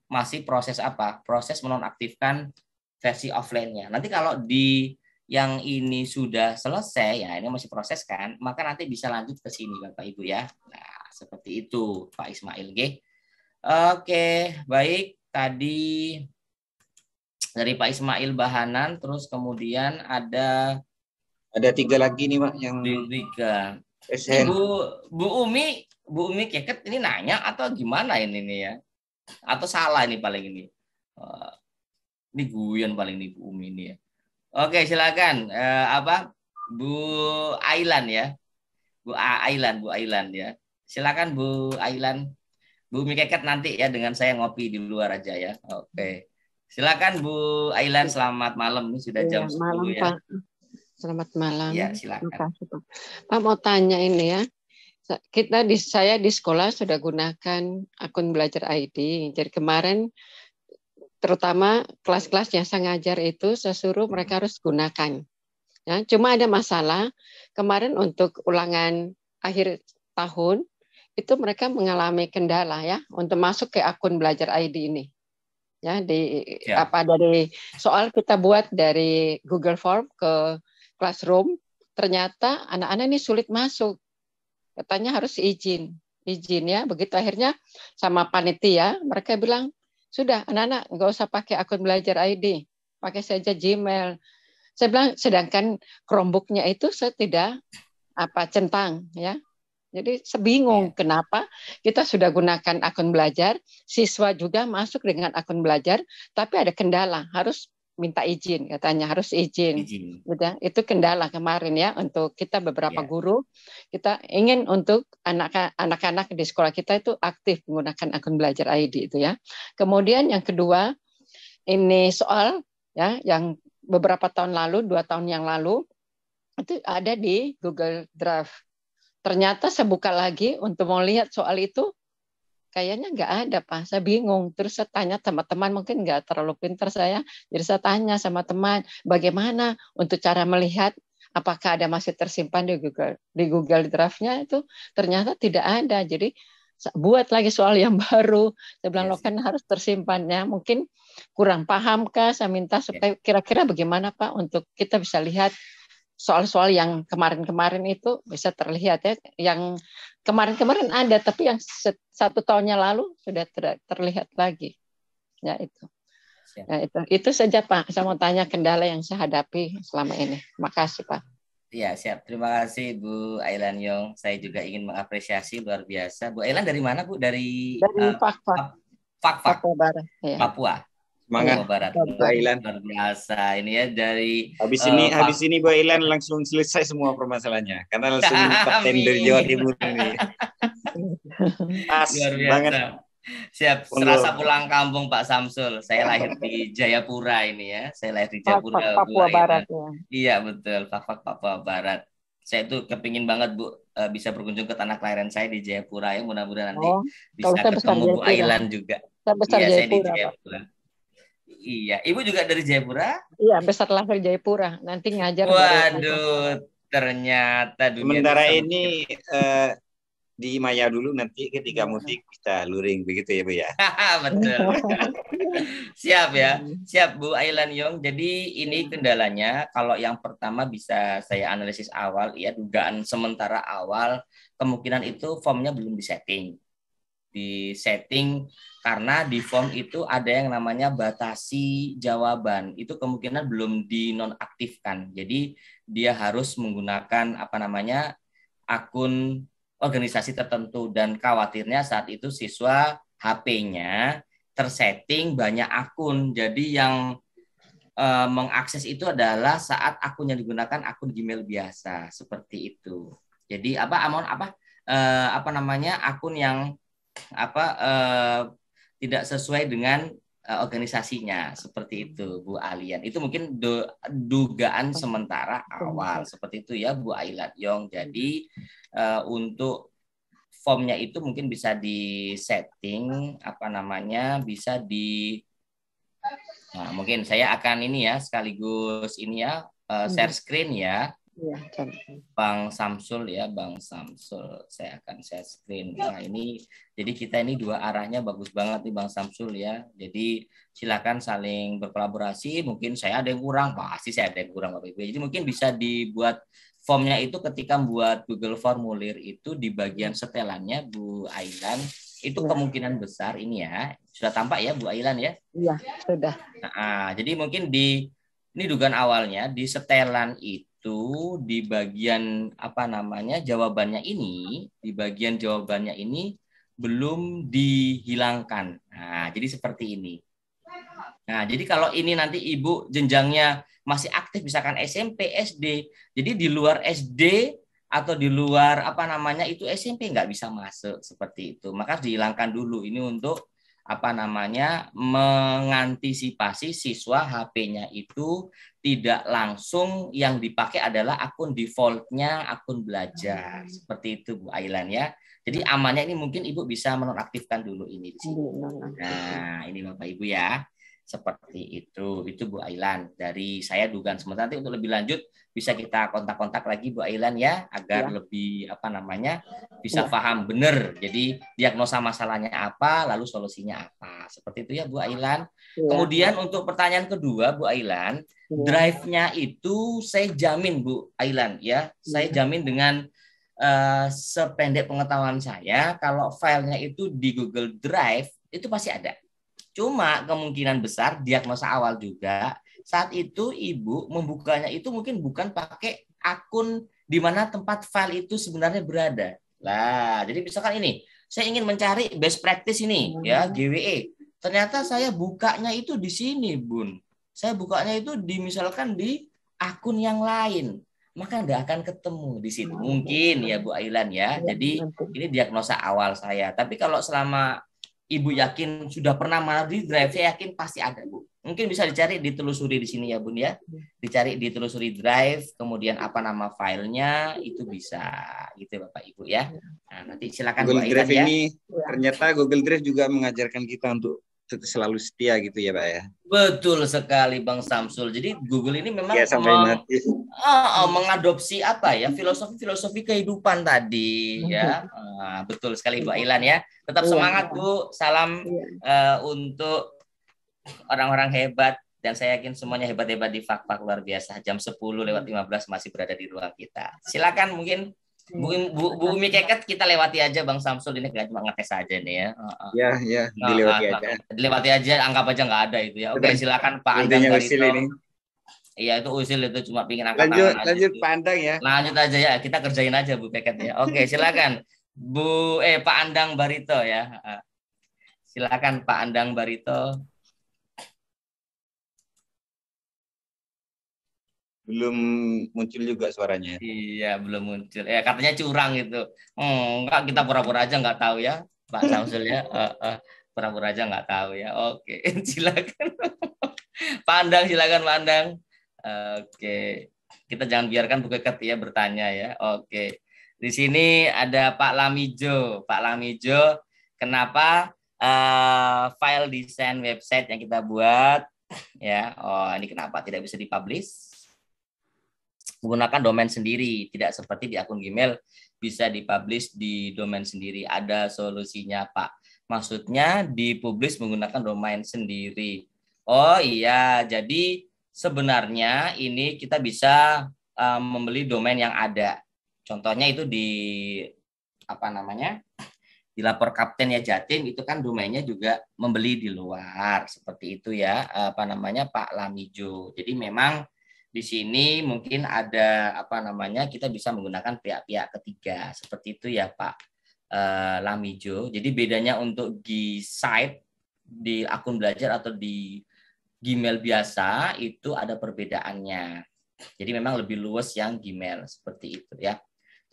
masih proses apa? Proses menonaktifkan versi offline-nya. Nanti kalau di yang ini sudah selesai, ya ini masih proses kan, maka nanti bisa lanjut ke sini Bapak Ibu ya. Nah, seperti itu Pak Ismail. Oke, baik. Tadi dari Pak Ismail Bahanan, terus kemudian ada 3 lagi nih Pak yang 3. SN. Bu Umi Keket ini nanya atau gimana ini nih ya? Atau salah ini paling ini? Ini guyon paling nih Bu Umi ini ya. Oke, silakan. Bu Ailan ya. Bu Ailan ya. Silakan Bu Ailan. Bu Umi Keket nanti ya dengan saya ngopi di luar aja ya. Oke. Silakan Bu Ailan, selamat malam. Ini sudah jam 10 malam, ya. Pak. Selamat malam. Ya, silakan. Terima kasih, Pak. Pak mau tanya ini ya. Saya di sekolah sudah gunakan akun belajar ID. Jadi kemarin terutama kelas-kelas yang saya ngajar itu saya suruh mereka harus gunakan. Ya, cuma ada masalah kemarin untuk ulangan akhir tahun itu mereka mengalami kendala ya untuk masuk ke akun belajar ID ini. Ya, dari soal kita buat dari Google Form ke Classroom, ternyata anak-anak ini sulit masuk. Katanya harus izin ya. Begitu akhirnya sama panitia mereka bilang, sudah anak-anak nggak usah pakai akun belajar ID, pakai saja Gmail. Saya bilang sedangkan Chromebook-nya itu saya tidak centang ya. Jadi sebingung kenapa kita sudah gunakan akun belajar, siswa juga masuk dengan akun belajar, tapi ada kendala harus minta izin katanya harus izin. Udah, itu kendala kemarin ya untuk kita beberapa guru. Kita ingin untuk anak-anak di sekolah kita itu aktif menggunakan akun belajar ID itu ya. Kemudian yang kedua ini soal ya yang beberapa tahun lalu 2 tahun yang lalu itu ada di Google Drive. Ternyata saya buka lagi untuk mau lihat soal itu, kayaknya nggak ada Pak. Saya bingung. Terus saya tanya sama teman, mungkin nggak terlalu pintar saya. Jadi saya tanya sama teman, bagaimana untuk cara melihat apakah ada masih tersimpan di Google Drive-nya itu. Ternyata tidak ada. Jadi buat lagi soal yang baru. Saya bilang lo kan harus tersimpannya. Mungkin kurang paham kah? Saya minta supaya kira-kira bagaimana Pak untuk kita bisa lihat soal-soal yang kemarin-kemarin itu bisa terlihat ya. Yang kemarin-kemarin ada, tapi yang 1 tahunnya lalu sudah terlihat lagi. Ya itu. Ya, itu saja Pak. Saya mau tanya kendala yang saya hadapi selama ini. Makasih Pak. Iya, siap. Terima kasih Bu Ailan Yong. Saya juga ingin mengapresiasi luar biasa. Bu Ailan dari mana Bu? Dari Papua Barat. Ya. Papua. Semangat Barat. Bu Ailan. Luar biasa. Ini ya dari habis ini Bu Ailan langsung selesai semua permasalahannya karena langsung dapat tender Jawa Timur ini. Pas banget. Siap, serasa pulang kampung Pak Samsul. Saya lahir di Jayapura ini ya. Saya lahir di Jayapura. Papua Barat ya. Iya betul, Papua Barat. Saya tuh kepingin banget Bu bisa berkunjung ke tanah kelahiran saya di Jayapura ya. Mudah-mudahan nanti bisa ketemu Bu Ailan juga. Saya di Jayapura. Iya, Ibu juga dari Jayapura? Iya, besar lahir Jayapura. Nanti ngajar. Waduh, ternyata dunia. Sementara ini di Maya dulu, nanti ketika mudik bisa luring begitu ya Bu ya. Betul. Siap ya. Siap Bu Ailan Yong. Jadi ini kendalanya kalau yang pertama bisa saya analisis awal ya, dugaan sementara awal kemungkinan itu formnya belum disetting. Disetting karena di form itu ada yang namanya batasi jawaban. Itu kemungkinan belum dinonaktifkan. Jadi dia harus menggunakan akun organisasi tertentu dan khawatirnya saat itu siswa HP-nya tersetting banyak akun. Jadi yang mengakses itu adalah saat akun yang digunakan akun Gmail biasa seperti itu. Jadi akun yang tidak sesuai dengan organisasinya seperti itu Bu Alian. Itu mungkin dugaan sementara awal seperti itu ya Bu Ailat Yong. Jadi untuk formnya itu mungkin bisa di setting bisa di mungkin saya akan ini ya sekaligus ini ya share screen ya. Bang Samsul ya, Bang Samsul. Saya akan share screen. Nah, ini jadi kita ini dua arahnya bagus banget nih Bang Samsul ya. Jadi silakan saling berkolaborasi. Mungkin saya ada yang kurang, pasti saya ada yang kurang Bapak Ibu. Jadi mungkin bisa dibuat formnya itu ketika membuat Google Formulir itu di bagian setelannya Bu Ailan itu kemungkinan besar ini ya. Sudah tampak ya Bu Ailan ya? Iya, sudah. Nah, jadi mungkin ini dugaan awalnya di setelan itu di bagian jawabannya ini belum dihilangkan. Nah, jadi seperti ini. Nah, jadi kalau ini nanti Ibu jenjangnya masih aktif misalkan SMP, SD. Jadi di luar SD atau di luar itu SMP nggak bisa masuk seperti itu. Maka dihilangkan dulu ini untuk mengantisipasi siswa HP-nya itu tidak langsung yang dipakai adalah akun defaultnya akun belajar seperti itu Bu Ailan ya. Jadi amannya ini mungkin Ibu bisa menonaktifkan dulu ini di sini. Nah ini Bapak Ibu ya seperti itu Bu Ailan dari saya dugaan sementara. Nanti untuk lebih lanjut bisa kita kontak-kontak lagi Bu Ailan ya agar lebih bisa paham benar. Jadi diagnosa masalahnya apa lalu solusinya apa. Seperti itu ya Bu Ailan. Kemudian untuk pertanyaan kedua Bu Ailan, drive-nya itu saya jamin Bu Ailan ya. Saya jamin dengan sependek pengetahuan saya kalau filenya itu di Google Drive itu pasti ada. Cuma kemungkinan besar diagnosa awal juga saat itu Ibu membukanya itu mungkin bukan pakai akun di mana tempat file itu sebenarnya berada. Lah, jadi misalkan ini, saya ingin mencari best practice ini ya, GWE. Ternyata saya bukanya itu di sini, Bun. Saya bukanya itu misalkan di akun yang lain. Maka tidak akan ketemu di situ. Mungkin ya Bu Ailan ya. Jadi ini diagnosa awal saya. Tapi kalau selama Ibu yakin sudah pernah menaruh di drive, saya yakin pasti ada Bu. Mungkin bisa dicari, ditelusuri di sini ya Bun ya. Dicari, ditelusuri drive, kemudian apa nama filenya itu bisa gitu Bapak Ibu ya. Nah, nanti silakan Google Bu Drive Ailan, ini ya. Ternyata Google Drive juga mengajarkan kita untuk selalu setia gitu ya Pak ya. Betul sekali Bang Samsul. Jadi Google ini memang mengadopsi filosofi kehidupan tadi ya. Betul sekali Bu Ailan ya. Tetap semangat Bu. Salam untuk orang-orang hebat dan saya yakin semuanya hebat-hebat di Fak-Fak luar biasa. Jam 10:15 masih berada di ruang kita. Silakan mungkin Bu Umi Keket kita lewati aja Bang Samsul, ini nggak cuma ngetes aja nih ya. Ya, dilewati aja. Dilewati aja, anggap aja nggak ada itu ya. Oke, silakan Pak Andang Barito. Iya itu usil itu cuma pingin angkat tangan aja. Lanjut Pak Andang ya. Lanjut aja ya, kita kerjain aja Bu Keket ya. Oke, silakan Pak Andang Barito ya. Silakan Pak Andang Barito. Belum muncul juga suaranya. Iya, belum muncul. Ya, katanya curang itu. Enggak, kita pura-pura aja nggak tahu ya, Pak Samsul ya. Pura-pura aja nggak tahu ya. Oke, silakan. Pak Andang, silakan Pak Andang. Oke. Kita jangan biarkan Bu Keket ya bertanya ya. Oke. Di sini ada Pak Lamijo. Pak Lamijo, kenapa file desain website yang kita buat ya? Ini kenapa tidak bisa dipublish? Menggunakan domain sendiri, tidak seperti di akun Gmail bisa dipublish di domain sendiri. Ada solusinya Pak. Maksudnya dipublish menggunakan domain sendiri. Oh iya, jadi sebenarnya ini kita bisa membeli domain yang ada. Contohnya itu di di lapor Kapten ya Jatim itu kan domainnya juga membeli di luar seperti itu ya Pak Lamijo. Jadi memang di sini mungkin ada kita bisa menggunakan pihak-pihak ketiga seperti itu ya Pak Lamijo. Jadi bedanya untuk G-Site di akun belajar atau di Gmail biasa itu ada perbedaannya. Jadi memang lebih luas yang Gmail seperti itu ya.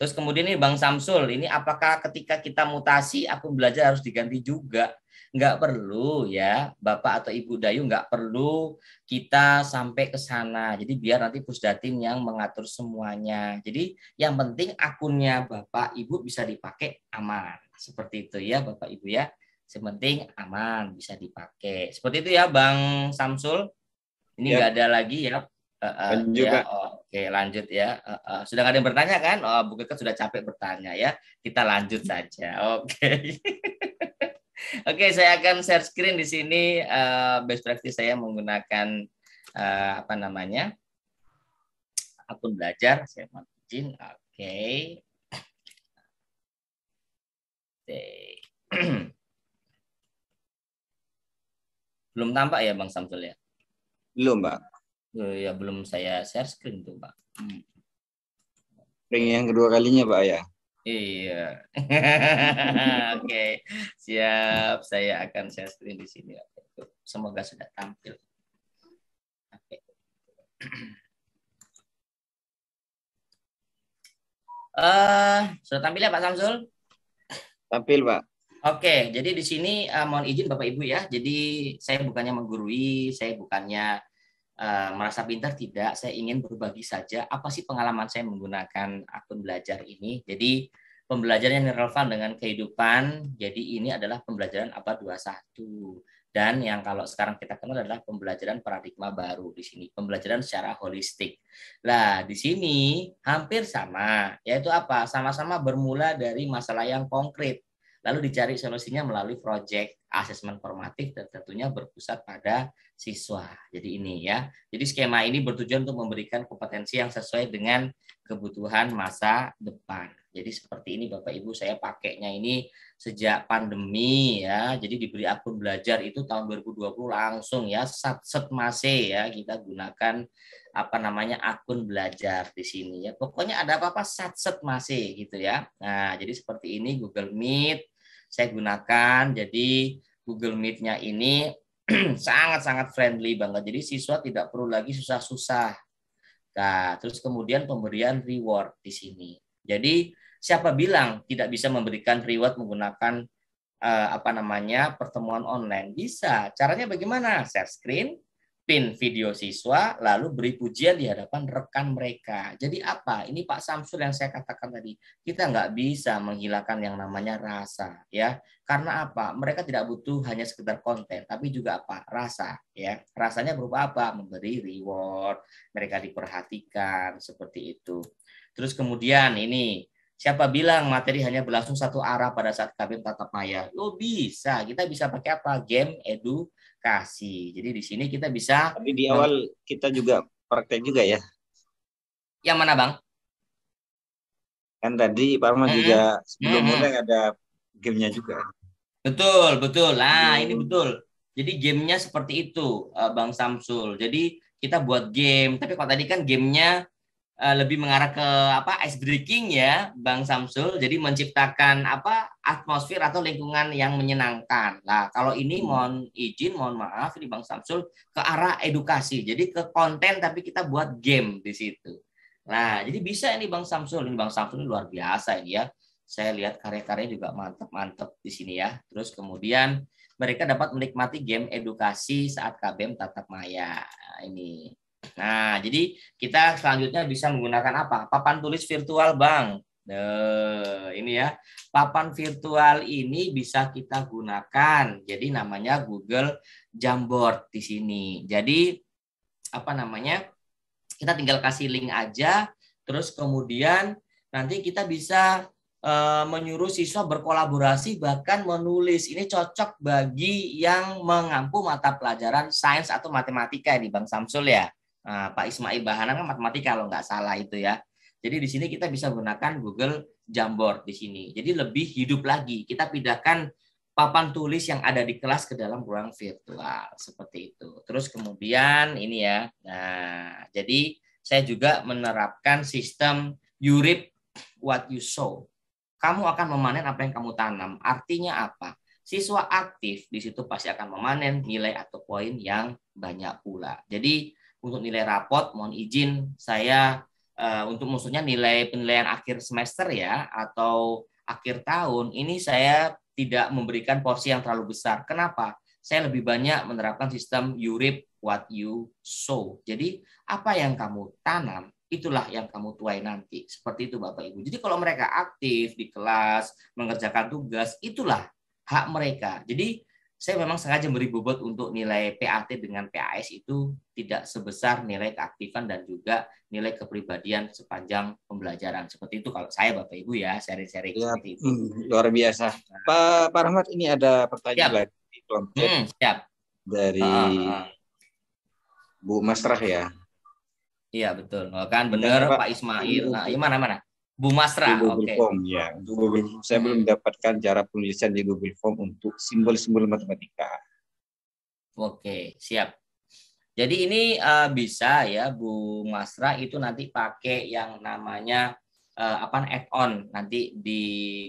Terus kemudian ini Bang Samsul, ini apakah ketika kita mutasi akun belajar harus diganti juga? Nggak perlu ya, Bapak atau Ibu Dayu nggak perlu kita sampai ke sana. Jadi biar nanti Pusdatin yang mengatur semuanya. Jadi yang penting akunnya Bapak Ibu bisa dipakai aman. Seperti itu ya Bapak Ibu ya. Yang penting aman, bisa dipakai. Seperti itu ya Bang Samsul. Ini nggak ada lagi ya. Lanjut, Ya, Pak. oke lanjut ya. Sudah nggak ada yang bertanya kan? Oh, Bu Keke sudah capek bertanya ya. Kita lanjut saja. Oke. Oke, saya akan share screen di sini. Best practice saya menggunakan apa namanya akun belajar. Saya mau izin. Oke. Belum tampak ya Bang Samsul ya? Belum, Pak. Ya belum saya share screen tuh Pak. Yang kedua kalinya, Pak ya. Iya. Oke, siap. Saya akan share screen di sini. Semoga sudah tampil. Oke. Sudah tampil ya Pak Samsul? Tampil, Pak. Oke, jadi di sini mohon izin Bapak Ibu ya. Jadi saya bukannya menggurui, saya bukannya merasa pintar, tidak. Saya ingin berbagi saja apa sih pengalaman saya menggunakan akun belajar ini. Jadi pembelajaran yang relevan dengan kehidupan. Jadi ini adalah pembelajaran abad 21. Dan yang kalau sekarang kita kenal adalah pembelajaran paradigma baru di sini, pembelajaran secara holistik. Nah, di sini hampir sama, yaitu apa? Sama-sama bermula dari masalah yang konkret. Lalu dicari solusinya melalui proyek asesmen formatif dan tentunya berpusat pada siswa. Jadi ini ya. Jadi skema ini bertujuan untuk memberikan kompetensi yang sesuai dengan kebutuhan masa depan. Jadi seperti ini Bapak Ibu, saya pakainya ini sejak pandemi ya. Jadi diberi akun belajar itu tahun 2020 langsung ya, set masih ya kita gunakan apa namanya akun belajar di sini ya. Pokoknya ada apa-apa set masih gitu ya. Nah, jadi seperti ini Google Meet saya gunakan. Jadi Google Meet-nya ini sangat-sangat friendly banget. Jadi siswa tidak perlu lagi susah-susah. Nah, terus kemudian pemberian reward di sini. Jadi siapa bilang tidak bisa memberikan reward menggunakan apa namanya pertemuan online? Bisa. Caranya bagaimana? Share screen, pin video siswa, lalu beri pujian di hadapan rekan mereka. Jadi apa? Ini Pak Samsul yang saya katakan tadi. Kita nggak bisa menghilangkan yang namanya rasa, ya. Karena apa? Mereka tidak butuh hanya sekedar konten, tapi juga apa? Rasa, ya. Rasanya berupa apa? Memberi reward, mereka diperhatikan, seperti itu. Terus kemudian ini, siapa bilang materi hanya berlangsung satu arah pada saat KBM tatap maya? Lo bisa. Kita bisa pakai apa? Game edukasi. Jadi di sini kita bisa. Tapi di awal kita juga praktek juga ya. Yang mana Bang? Kan tadi Pak Ahmad juga sebelum mulai ada gamenya juga. Betul, betul. Nah, ini betul. Jadi gamenya seperti itu, Bang Samsul. Jadi kita buat game. Tapi kalau tadi kan gamenya lebih mengarah ke apa ice breaking ya Bang Samsul, jadi menciptakan apa atmosfer atau lingkungan yang menyenangkan. Nah kalau ini mohon maaf ini Bang Samsul ke arah edukasi, jadi ke konten tapi kita buat game di situ. Nah jadi bisa ini Bang Samsul, ini Bang Samsul ini luar biasa ini ya. Saya lihat karya-karyanya juga mantap-mantap di sini ya. Terus kemudian mereka dapat menikmati game edukasi saat KBM tatap maya. Nah, ini. Nah, jadi kita selanjutnya bisa menggunakan apa? Papan tulis virtual, Bang. Ini ya. Papan virtual ini bisa kita gunakan. Jadi namanya Google Jamboard di sini. Jadi apa namanya? Kita tinggal kasih link aja, terus kemudian nanti kita bisa menyuruh siswa berkolaborasi bahkan menulis. Ini cocok bagi yang mengampu mata pelajaran sains atau matematika ini Bang Samsul ya. Nah, Pak Ismail Bahanan kan matematika kalau nggak salah itu ya. Jadi di sini kita bisa menggunakan Google Jamboard di sini. Jadi lebih hidup lagi. Kita pindahkan papan tulis yang ada di kelas ke dalam ruang virtual seperti itu. Terus kemudian ini ya. Nah, jadi saya juga menerapkan sistem you reap what you sow. Kamu akan memanen apa yang kamu tanam. Artinya apa? Siswa aktif di situ pasti akan memanen nilai atau poin yang banyak pula. Jadi untuk nilai rapot, mohon izin saya untuk maksudnya nilai penilaian akhir semester ya atau akhir tahun ini saya tidak memberikan porsi yang terlalu besar. Kenapa? Saya lebih banyak menerapkan sistem you reap what you sow. Jadi apa yang kamu tanam itulah yang kamu tuai nanti. Seperti itu Bapak Ibu. Jadi kalau mereka aktif di kelas, mengerjakan tugas, itulah hak mereka. Jadi saya memang sengaja beri bobot untuk nilai PAT dengan PAS itu tidak sebesar nilai keaktifan dan juga nilai kepribadian sepanjang pembelajaran. Seperti itu kalau saya Bapak Ibu ya, sharing-sharing Ya, seperti itu. luar biasa. Pak Rahmat, ini ada pertanyaan lagi di kolom chat siap. dari Bu Masrah ya. Iya betul. Kan benar Pak Ismail. Nah, mana? Bu Masrah. Google Form ya. Untuk Google Form saya belum mendapatkan cara penulisan di Google Form untuk simbol-simbol matematika. Oke, siap. Jadi ini bisa ya Bu Masrah itu nanti pakai yang namanya add-on nanti di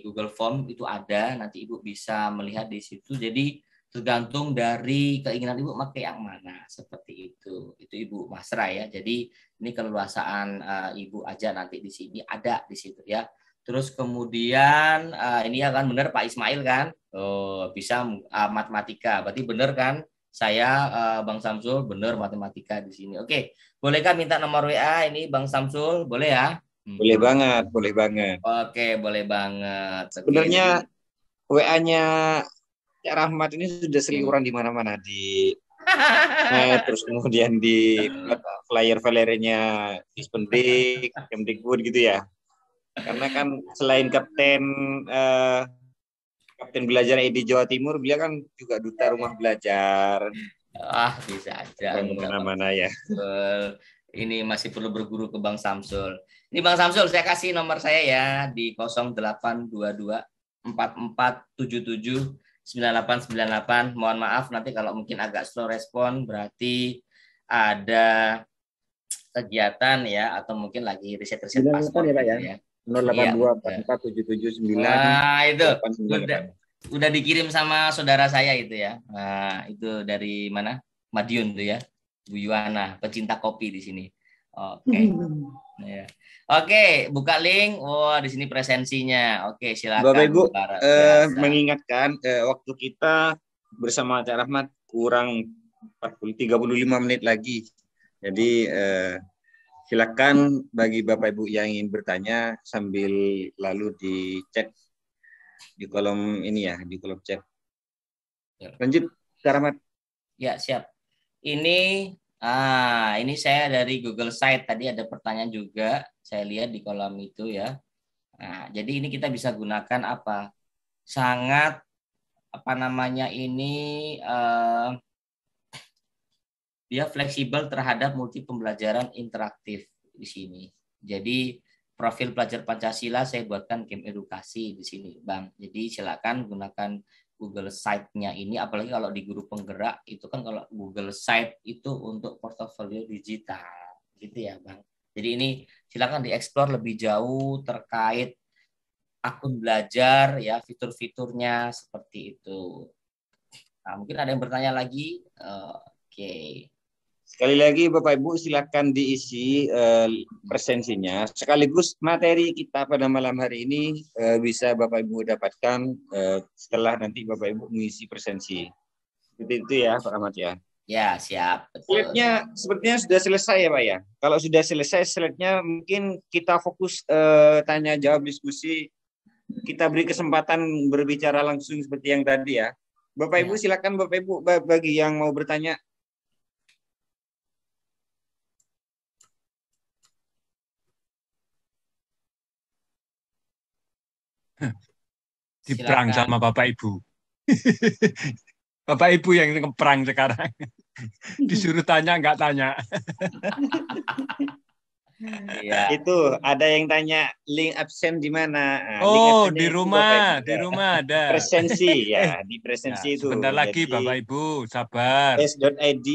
Google Form itu ada, nanti Ibu bisa melihat di situ. Jadi tergantung dari keinginan Ibu pakai yang mana, seperti itu. Itu Ibu Masrah ya. Jadi ini keleluasaan Ibu aja nanti di sini ada di situ ya. Terus kemudian ini ya kan benar Pak Ismail kan? Oh, bisa matematika. Berarti benar kan? Saya Bang Samsul benar matematika di sini. Oke, bolehkah minta nomor WA ini Bang Samsul? Boleh ya? Boleh banget, boleh banget. Oke, boleh banget. Sebenarnya WA-nya Cak Rahmat ini sudah seliuran di mana-mana di terus kemudian di flyer-flyernya Dispendik, Kemdikbud gitu ya. Karena kan selain kapten belajar di Jawa Timur, beliau kan juga duta rumah belajar. Bisa aja. Mana-mana ya. Ini masih perlu berguru ke Bang Samsul. Ini Bang Samsul, saya kasih nomor saya ya di 0822 4477 9898. Mohon maaf nanti kalau mungkin agak slow respon, berarti ada kegiatan ya atau mungkin lagi riset-riset paspor ya Pak ya. 082 44 779. Nah, itu udah dikirim sama saudara saya itu ya. Nah, itu dari mana? Madiun tuh ya. Bu Yuwana, pecinta kopi di sini. Oke. Ya. Oke, buka link. Wah, di sini presensinya. Oke, silakan. Bapak Ibu, mengingatkan waktu kita bersama Cak Rahmat kurang 35 menit lagi. Jadi silakan bagi Bapak Ibu yang ingin bertanya sambil lalu di chat di kolom ini ya, di kolom chat. Lanjut, Cak Rahmat. Ya, siap. Ini saya dari Google Site, tadi ada pertanyaan juga saya lihat di kolom itu ya. Nah, jadi ini kita bisa gunakan apa? Sangat dia fleksibel terhadap multi pembelajaran interaktif di sini. Jadi profil pelajar Pancasila saya buatkan game edukasi di sini, Bang. Jadi silakan gunakan Google Site-nya ini, apalagi kalau di guru penggerak itu kan kalau Google Site itu untuk portofolio digital, gitu ya Bang. Jadi ini silakan dieksplor lebih jauh terkait akun belajar ya, fitur-fiturnya seperti itu. Nah, mungkin ada yang bertanya lagi. Oke. Sekali lagi Bapak Ibu silakan diisi presensinya. Sekaligus materi kita pada malam hari ini bisa Bapak Ibu dapatkan setelah nanti Bapak Ibu mengisi presensi. Seperti itu ya Pak Rahmat ya. Ya, siap. Slide-nya sepertinya sudah selesai ya Pak ya. Kalau sudah selesai slide-nya mungkin kita fokus tanya jawab diskusi. Kita beri kesempatan berbicara langsung seperti yang tadi ya. Bapak Ibu silakan Bapak Ibu bagi yang mau bertanya. Diperang sama Bapak Ibu. Bapak Ibu yang ngeperang sekarang. Disuruh tanya, nggak tanya. Ya. Itu ada yang tanya link absen di mana? Di rumah ada. Presensi ya, di presensi itu. Sebentar lagi Bapak Ibu, sabar. s.id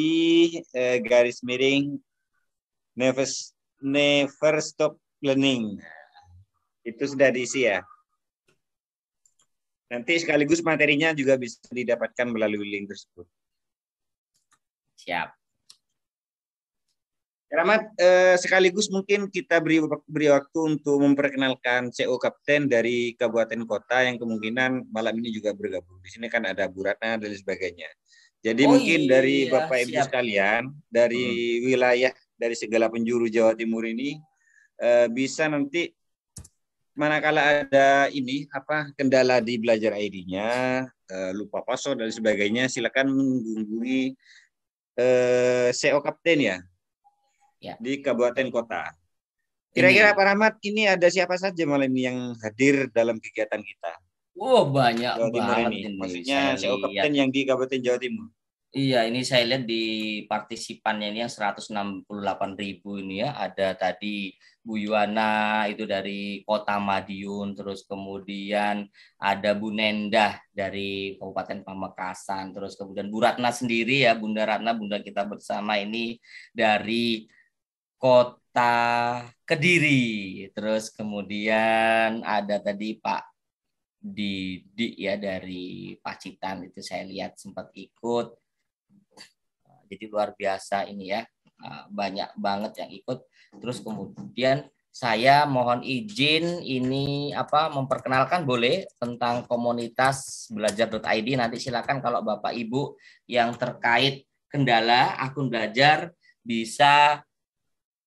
never stop learning. Itu sudah diisi ya. Nanti sekaligus materinya juga bisa didapatkan melalui link tersebut. Siap. Rahmat, sekaligus mungkin kita beri waktu untuk memperkenalkan CO Kapten dari kabupaten kota yang kemungkinan malam ini juga bergabung. Di sini kan ada Bu Ratna dan sebagainya. Jadi mungkin dari Bapak Ibu sekalian, dari wilayah dari segala penjuru Jawa Timur ini bisa nanti manakala ada kendala di belajar ID-nya, lupa password dan sebagainya, silakan menghubungi CO Kapten ya. Di kabupaten kota. Kira-kira Pak Rahmat, ini ada siapa saja malam ini yang hadir dalam kegiatan kita? Banyak Jawa Timur banget ini. ini. Maksudnya CO Kapten yang di Kabupaten Jawa Timur. Iya, ini saya lihat di partisipannya ini yang 168.000 ini ya. Ada tadi Bu Yuwana itu dari Kota Madiun, terus kemudian ada Bu Nendah dari Kabupaten Pamekasan, terus kemudian Bu Ratna sendiri ya, Bunda Ratna, Bunda kita bersama ini dari Kota Kediri, terus kemudian ada tadi Pak Didi ya dari Pacitan, itu saya lihat sempat ikut. Jadi luar biasa ini ya, banyak banget yang ikut. Terus kemudian saya mohon izin ini memperkenalkan boleh tentang komunitas belajar.id. Nanti silakan kalau Bapak Ibu yang terkait kendala akun belajar bisa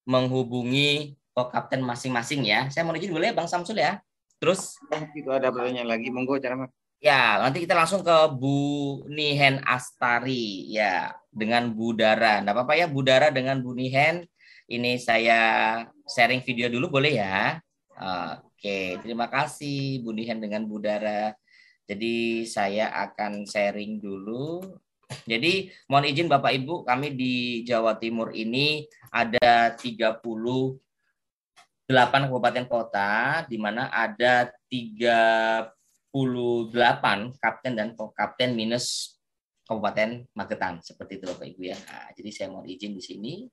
menghubungi Kapten masing-masing ya. Saya mau izin boleh Bang Samsul ya. Terus itu ada pertanyaan lagi, monggo Cara. Ya, nanti kita langsung ke Bu Nihen Astari ya dengan Bu Dara. Enggak apa-apa ya Bu Dara dengan Bu Nihen. Ini saya sharing video dulu boleh ya? Oke, terima kasih Bu Nihen dengan Bu Dara. Jadi saya akan sharing dulu. Jadi mohon izin Bapak Ibu, kami di Jawa Timur ini ada 38 kabupaten kota, di mana ada 38 kapten dan kapten minus Kabupaten Magetan. Seperti itu Bapak Ibu ya. Nah, jadi saya mohon izin di sini.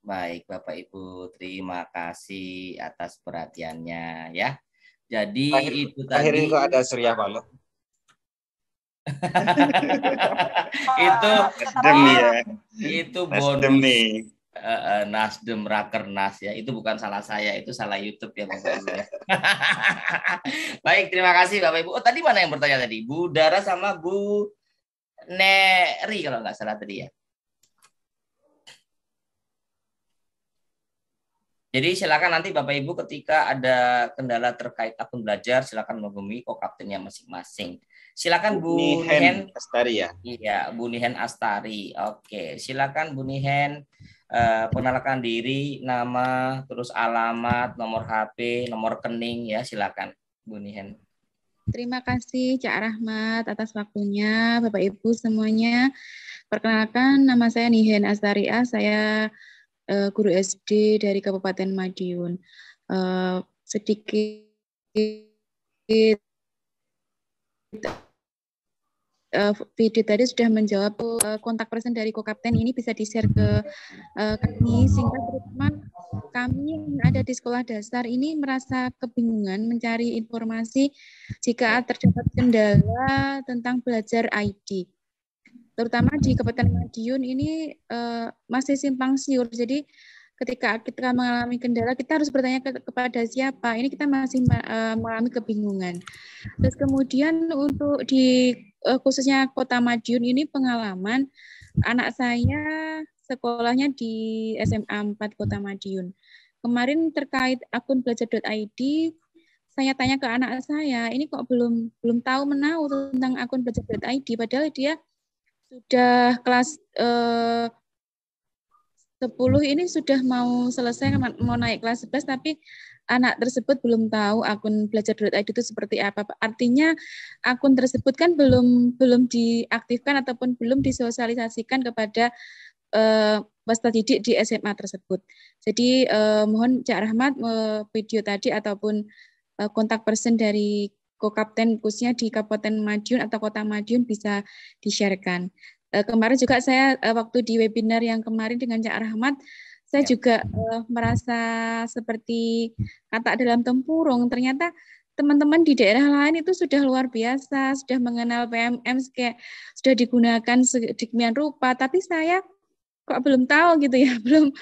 Baik, Bapak Ibu, terima kasih atas perhatiannya ya. Jadi itu tadi kok ada Surya Paloh. itu demi ya. Itu bonus. Nasdem Rakernas ya. Itu bukan salah saya, itu salah YouTube ya Bapak Ibu ya. Baik, terima kasih Bapak Ibu. Oh, tadi mana yang bertanya tadi? Bu Dara sama Bu Neri kalau nggak salah tadi ya. Jadi silakan nanti Bapak Ibu ketika ada kendala terkait akun belajar silakan menghubungi Kokaptennya masing-masing. Silakan Bu Nihen Astari ya. Iya, Bu Nihen Astari. Oke, silakan Bu Nihen pengenalkan diri, nama, terus alamat, nomor HP, nomor rekening ya, silakan Bu Nihen. Terima kasih Cak Rahmat atas waktunya, Bapak Ibu semuanya. Perkenalkan, nama saya Nihen Astariah, saya guru SD dari Kabupaten Madiun. Sedikit video tadi sudah menjawab kontak person dari Kokapten ini bisa di-share ke kami, sehingga terutama kami yang ada di sekolah dasar ini merasa kebingungan mencari informasi jika terdapat kendala tentang belajar ID. Terutama di Kabupaten Madiun ini masih simpang siur. Jadi ketika kita mengalami kendala, kita harus bertanya kepada siapa. Ini kita masih mengalami kebingungan. Terus kemudian untuk di khususnya Kota Madiun ini pengalaman anak saya sekolahnya di SMA 4 Kota Madiun. Kemarin terkait akun belajar.id, saya tanya ke anak saya, ini kok belum tahu menahu tentang akun belajar.id, padahal dia sudah kelas 10 ini sudah mau selesai, mau naik kelas 11, tapi anak tersebut belum tahu akun belajar.id itu seperti apa. Artinya akun tersebut kan belum diaktifkan ataupun belum disosialisasikan kepada peserta didik di SMA tersebut. Jadi mohon Cak Rahmat video tadi ataupun kontak person dari Kokapten khususnya di Kabupaten Madiun atau Kota Madiun bisa di-sharekan. Kemarin juga saya waktu di webinar yang kemarin dengan Cak Rahmat, saya juga merasa seperti kata dalam tempurung. Ternyata teman-teman di daerah lain itu sudah luar biasa, sudah mengenal PMM, kayak sudah digunakan sedemikian rupa, tapi saya kok belum tahu gitu ya, belum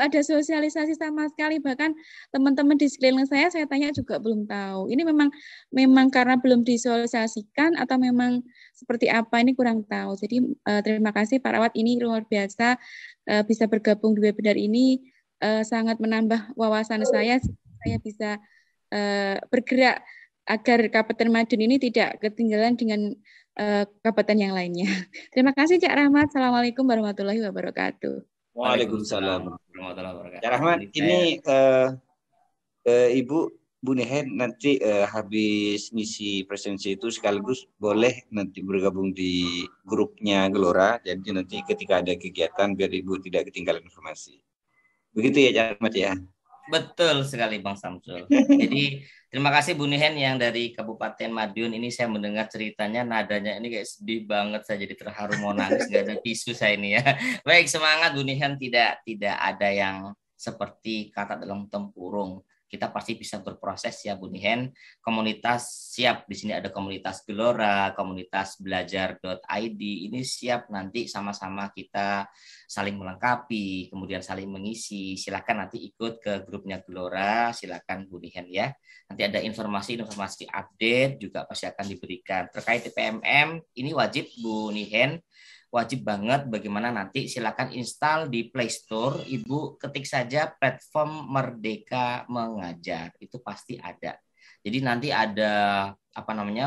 ada sosialisasi sama sekali, bahkan teman-teman di sekeliling saya tanya juga belum tahu. Ini memang karena belum disosialisasikan atau memang seperti apa, ini kurang tahu. Jadi terima kasih Pak Rawat, ini luar biasa bisa bergabung di webinar ini, sangat menambah wawasan saya bisa bergerak agar Kabupaten Madiun ini tidak ketinggalan dengan kabupaten yang lainnya. Terima kasih Cak Rahmat. Assalamualaikum warahmatullahi wabarakatuh. Waalaikumsalam warahmatullahi wabarakatuh. Cak Rahmat, ini Ibu Bu Nihen nanti habis misi presensi itu sekaligus boleh nanti bergabung di grupnya Gelora. Jadi nanti ketika ada kegiatan biar Ibu tidak ketinggalan informasi. Begitu ya Cak Rahmat ya. Betul sekali Bang Samsul. Jadi terima kasih Bu Nihen yang dari Kabupaten Madiun. Ini saya mendengar ceritanya, nadanya ini kayak sedih banget, saya jadi terharu mau nangis, nggak ada tisu saya ini ya. Baik, semangat Bu Nihen, tidak ada yang seperti kata dalam tempurung. Kita pasti bisa berproses ya Bu Nihen. Komunitas siap, di sini ada komunitas Gelora, komunitas belajar.id, ini siap nanti sama-sama kita saling melengkapi, kemudian saling mengisi. Silakan nanti ikut ke grupnya Gelora, silakan Bu Nihen ya. Nanti ada informasi update juga pasti akan diberikan. Terkait PMM, ini wajib Bu Nihen, wajib banget bagaimana nanti silakan install di Play Store, Ibu ketik saja platform Merdeka Mengajar, itu pasti ada. Jadi nanti ada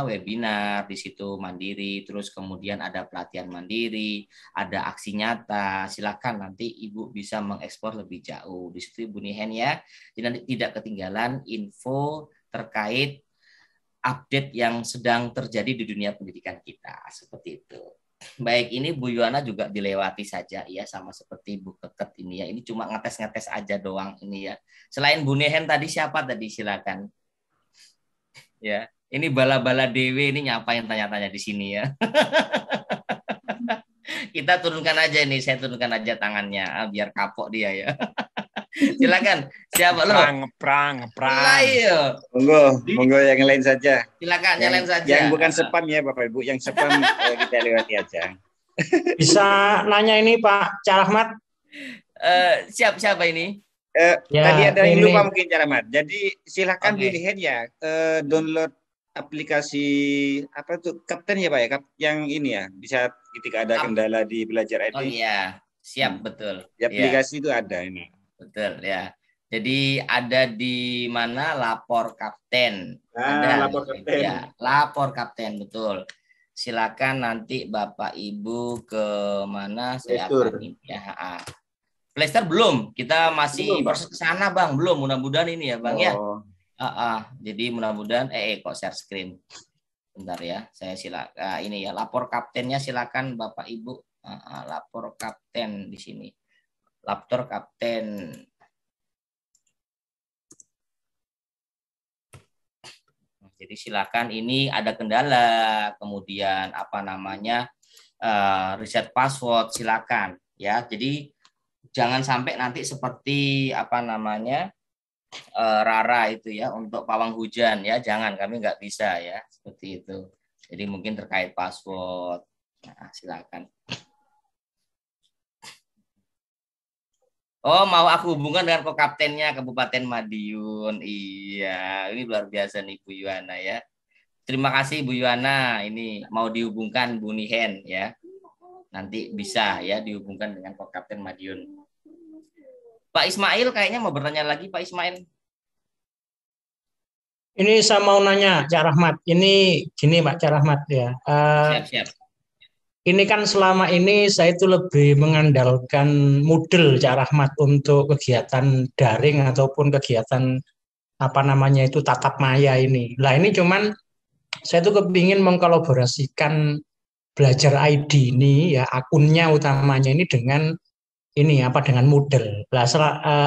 webinar di situ mandiri, terus kemudian ada pelatihan mandiri, ada aksi nyata. Silakan nanti Ibu bisa mengekspor lebih jauh di situ Bu Nihen ya. Jadi nanti tidak ketinggalan info terkait update yang sedang terjadi di dunia pendidikan kita, seperti itu. Baik, ini Bu Yuana juga dilewati saja ya, sama seperti Bu Keket ini ya. Ini cuma ngetes-ngetes aja doang ini ya. Selain Bu Nihen tadi siapa tadi, silakan. Ya, ini Bala-Bala Dewi ini ngapain tanya-tanya di sini ya. Kita turunkan aja ini, saya turunkan aja tangannya biar kapok dia ya. Silakan, siapa lo? Ngeprang. Monggo yang lain saja. Silakan, yang lain saja. Yang bukan spam ya Bapak Ibu, yang spam kita lewati aja. Bisa nanya ini Pak Cak Rahmat? Siapa ini? Tadi ada yang ini. lupa mungkin Cak Rahmat. Jadi silakan Oke. dilihat ya, download aplikasi apa tuh Kapten ya Pak ya, yang ini ya, bisa ketika ada kendala di Belajar ID. Oh iya, siap betul. Di aplikasi itu ada ini. Betul ya. Jadi ada di mana lapor kapten. Ada lapor kapten. Ya, lapor kapten betul. Silakan nanti Bapak Ibu ke mana saya akan ini ya. Playstore belum, kita masih proses ke sana Bang, belum. Mudah-mudahan ini ya Bang ya. Jadi mudah-mudahan kok share screen. Bentar ya, saya silakan ini ya lapor kaptennya silakan Bapak Ibu. Lapor kapten di sini. Lapor kapten. Jadi silakan ini ada kendala, kemudian apa namanya reset password silakan ya. Jadi jangan sampai nanti seperti apa namanya Rara itu ya untuk pawang hujan ya, jangan, kami nggak bisa ya seperti itu. Jadi mungkin terkait password. Nah, silakan. Oh, mau aku hubungkan dengan Kokaptennya Kabupaten Madiun. Iya, ini luar biasa nih Bu Yuwana ya. Terima kasih Bu Yuwana. Ini mau dihubungkan Bu Nihen ya. Nanti bisa ya dihubungkan dengan Kokapten Madiun. Pak Ismail kayaknya mau bertanya lagi Pak Ismail. Ini saya mau nanya Cak Rahmat. Ini gini Pak Cak Rahmat ya. Siap. Ini kan selama ini saya itu lebih mengandalkan Moodle Cak Rahmat untuk kegiatan daring ataupun kegiatan apa namanya itu tatap maya ini. Lah ini cuman saya tuh kepingin mengkolaborasikan Belajar ID ini ya akunnya utamanya ini dengan ini apa dengan Moodle. Lah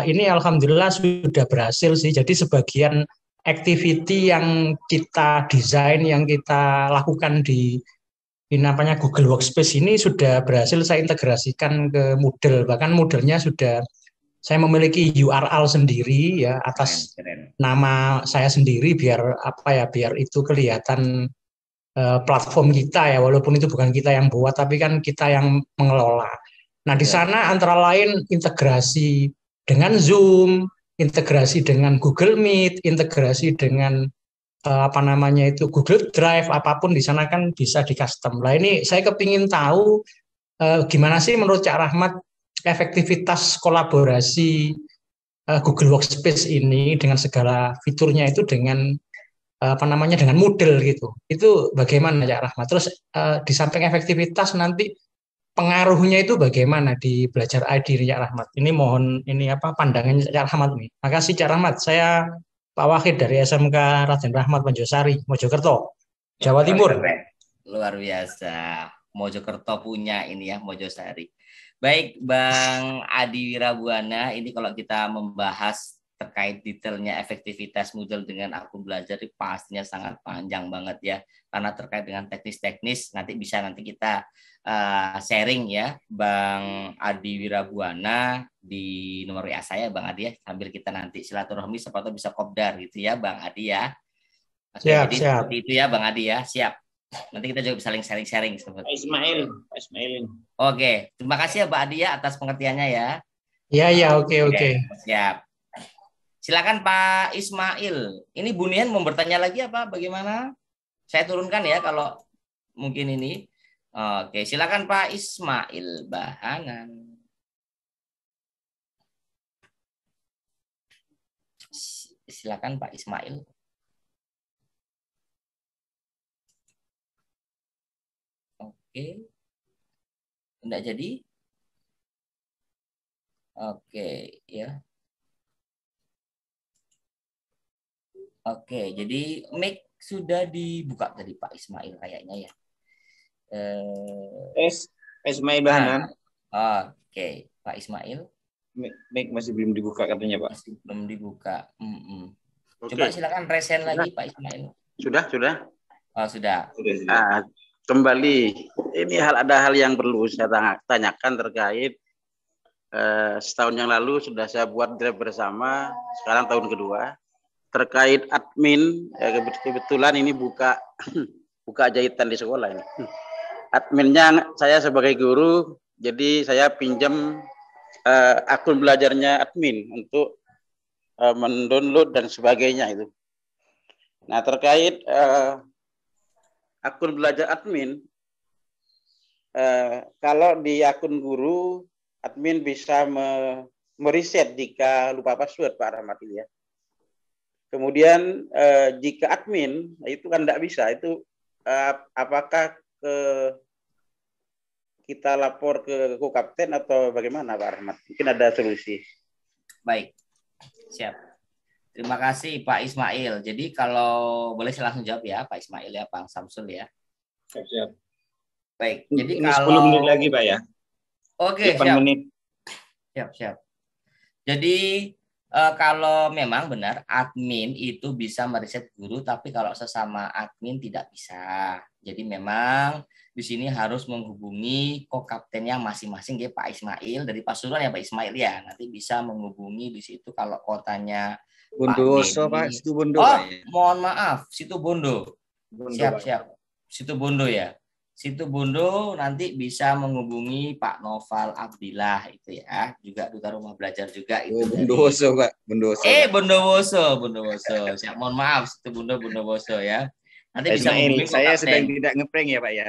ini alhamdulillah sudah berhasil sih. Jadi sebagian activity yang kita desain, yang kita lakukan di namanya Google Workspace ini sudah berhasil saya integrasikan ke Moodle. Bahkan Moodle-nya sudah saya memiliki URL sendiri ya atas nama saya sendiri biar apa ya biar itu kelihatan platform kita ya walaupun itu bukan kita yang buat tapi kan kita yang mengelola. Nah di sana antara lain integrasi dengan Zoom, integrasi dengan Google Meet, integrasi dengan apa namanya itu Google Drive, apapun di sana kan bisa di custom. Lah ini saya kepingin tahu gimana sih menurut Cak Rahmat efektivitas kolaborasi Google Workspace ini dengan segala fiturnya itu dengan apa namanya dengan Moodle gitu. Itu bagaimana Cak Rahmat? Terus di samping efektivitas nanti pengaruhnya itu bagaimana di Belajar ID Cak Rahmat? Ini mohon ini apa pandangannya Cak Rahmat nih. Makasih Cak Rahmat. Saya Pak Wahid dari SMK Raden Rahmat Mojosari, Mojokerto, Jawa Timur. Luar biasa. Mojokerto punya ini ya Mojosari. Baik Bang Adi Wirabuana, ini kalau kita membahas terkait detailnya efektivitas Moodle dengan akun belajar itu pastinya sangat panjang banget ya. Karena terkait dengan teknis-teknis nanti kita sharing ya Bang Adi Wirabuana di nomor WA saya Bang Adi ya, sambil kita nanti silaturahmi sepatu bisa kopdar gitu ya Bang Adi ya. Oke, siap. Seperti itu ya Bang Adi ya, siap. Nanti kita juga bisa sharing seperti Ismail. Oke, terima kasih ya Pak Adi ya atas pengertiannya ya. Ya, oke. Siap. Silakan Pak Ismail. Ini Bu Nihan mau bertanya lagi apa? Bagaimana? Saya turunkan ya kalau mungkin ini. Oke, silakan Pak Ismail Bahanan. Silakan Pak Ismail. Oke. Enggak jadi? Oke, ya. Oke, jadi mic sudah dibuka tadi Pak Ismail kayaknya ya. Ismail Bahanan. Oke, Pak Ismail. Mic masih belum dibuka katanya Pak. Masih belum dibuka. Coba silakan resen lagi Pak Ismail. Sudah. Oh, sudah. Kembali, ini ada hal yang perlu saya tanyakan terkait setahun yang lalu sudah saya buat drive bersama, sekarang tahun kedua. Terkait admin, kebetulan ini buka jahitan di sekolah ini. Adminnya saya sebagai guru, jadi saya pinjam akun belajarnya admin untuk mendownload dan sebagainya itu. Nah, terkait akun belajar admin, kalau di akun guru, admin bisa mereset jika lupa password, Pak Rahmat ya. Kemudian jika admin itu kan tidak bisa, itu apakah kita lapor ke Kapten atau bagaimana, Pak Rahmat? Mungkin ada solusi. Baik, siap. Terima kasih Pak Ismail. Jadi kalau boleh saya langsung jawab ya Pak Ismail ya, Bang Samsul ya. Siap. Baik, jadi ini kalau 10 menit lagi Pak ya. Oke, 8 siap. menit. Siap. Jadi kalau memang benar admin itu bisa mereset guru, tapi kalau sesama admin tidak bisa. Jadi memang di sini harus menghubungi Kaptennya masing-masing ya Pak Ismail, dari Pasuruan ya Pak Ismail ya. Nanti bisa menghubungi di situ kalau kotanya Bondowoso Pak, Situ Bondo. Oh, Pak, ya. mohon maaf, Situ Bondo. Siap. Situ Bondo ya. Situ Bondo nanti bisa menghubungi Pak Noval Abdillah itu ya, juga duta rumah belajar juga itu. Bondowoso Pak, Bondowoso. Bondowoso. Siap, mohon maaf Situ Bondo Bondowoso ya. Nanti bisa menghubungi saya Kapten. sedang tidak ngeprank ya Pak ya.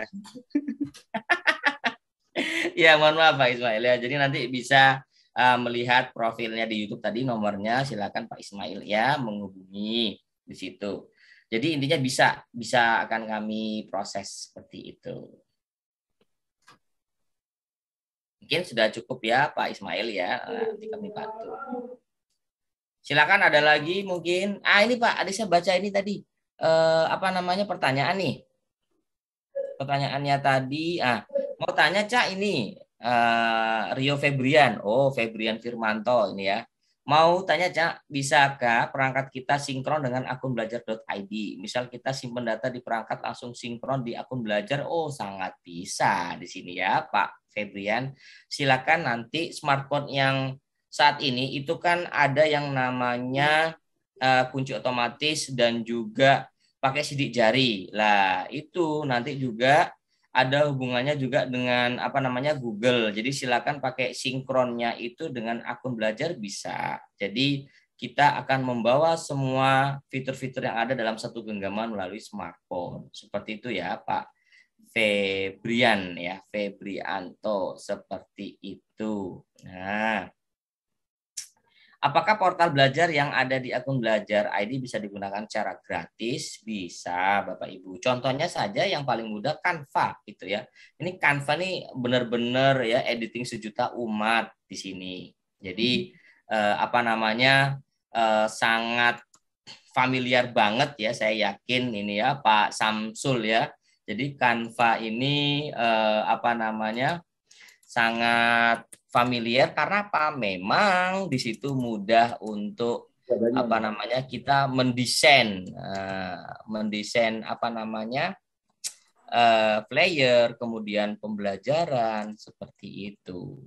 Ya, mohon maaf Pak Ismail ya. Jadi nanti bisa melihat profilnya di YouTube tadi, nomornya silakan Pak Ismail ya menghubungi di situ. Jadi intinya bisa akan kami proses seperti itu. Mungkin sudah cukup ya Pak Ismail ya, nanti kami bantu. Silakan ada lagi mungkin. Ini Pak, ada saya baca ini tadi pertanyaan nih. Pertanyaannya tadi, mau tanya Cak ini. Rio Febrian, Febrian Firmanto ini ya. Mau tanya Cak, bisakah perangkat kita sinkron dengan akun belajar.id? Misal kita simpan data di perangkat langsung sinkron di akun belajar. Sangat bisa di sini ya Pak Febrian. Silakan nanti smartphone yang saat ini itu kan ada yang namanya kunci otomatis dan juga pakai sidik jari. Lah, itu nanti juga ada hubungannya juga dengan Google. Jadi silakan pakai sinkronnya itu dengan akun belajar bisa. Jadi kita akan membawa semua fitur-fitur yang ada dalam satu genggaman melalui smartphone. Seperti itu ya Pak Febrian ya, Febrianto, seperti itu. Nah, apakah portal belajar yang ada di akun belajar ID bisa digunakan secara gratis? Bisa, Bapak Ibu. Contohnya saja yang paling mudah Canva gitu ya. Ini Canva nih benar-benar ya editing sejuta umat di sini. Jadi sangat familiar banget ya, saya yakin ini ya Pak Samsul ya. Jadi Canva ini sangat familiar karena apa? Memang di situ mudah untuk kita mendesain player, kemudian pembelajaran seperti itu.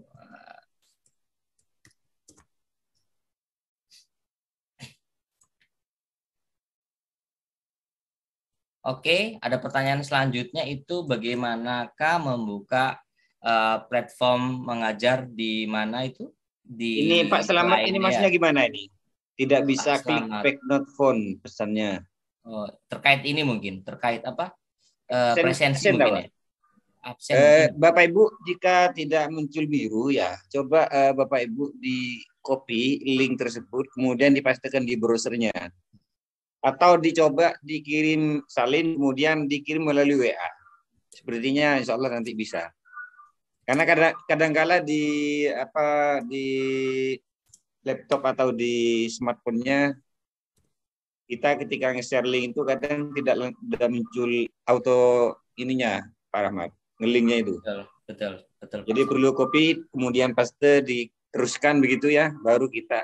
Oke, ada pertanyaan selanjutnya itu bagaimanakah membuka platform mengajar di mana itu? Ini Pak Selamat, ini maksudnya gimana ini? Tidak bisa klik back not phone pesannya. Terkait ini mungkin, terkait apa? Presensi mungkin ya. Bapak Ibu, jika tidak muncul biru ya, coba Bapak Ibu di copy link tersebut, kemudian dipastikan di browsernya. Atau dicoba dikirim salin, kemudian dikirim melalui WA. Sepertinya insya Allah nanti bisa. Karena kadang-kala di laptop atau di smartphone-nya kita ketika nge-share link itu kadang tidak muncul auto ininya, Pak Rahmat, nge-linknya itu. Betul. Jadi perlu copy, kemudian paste, diteruskan begitu ya, baru kita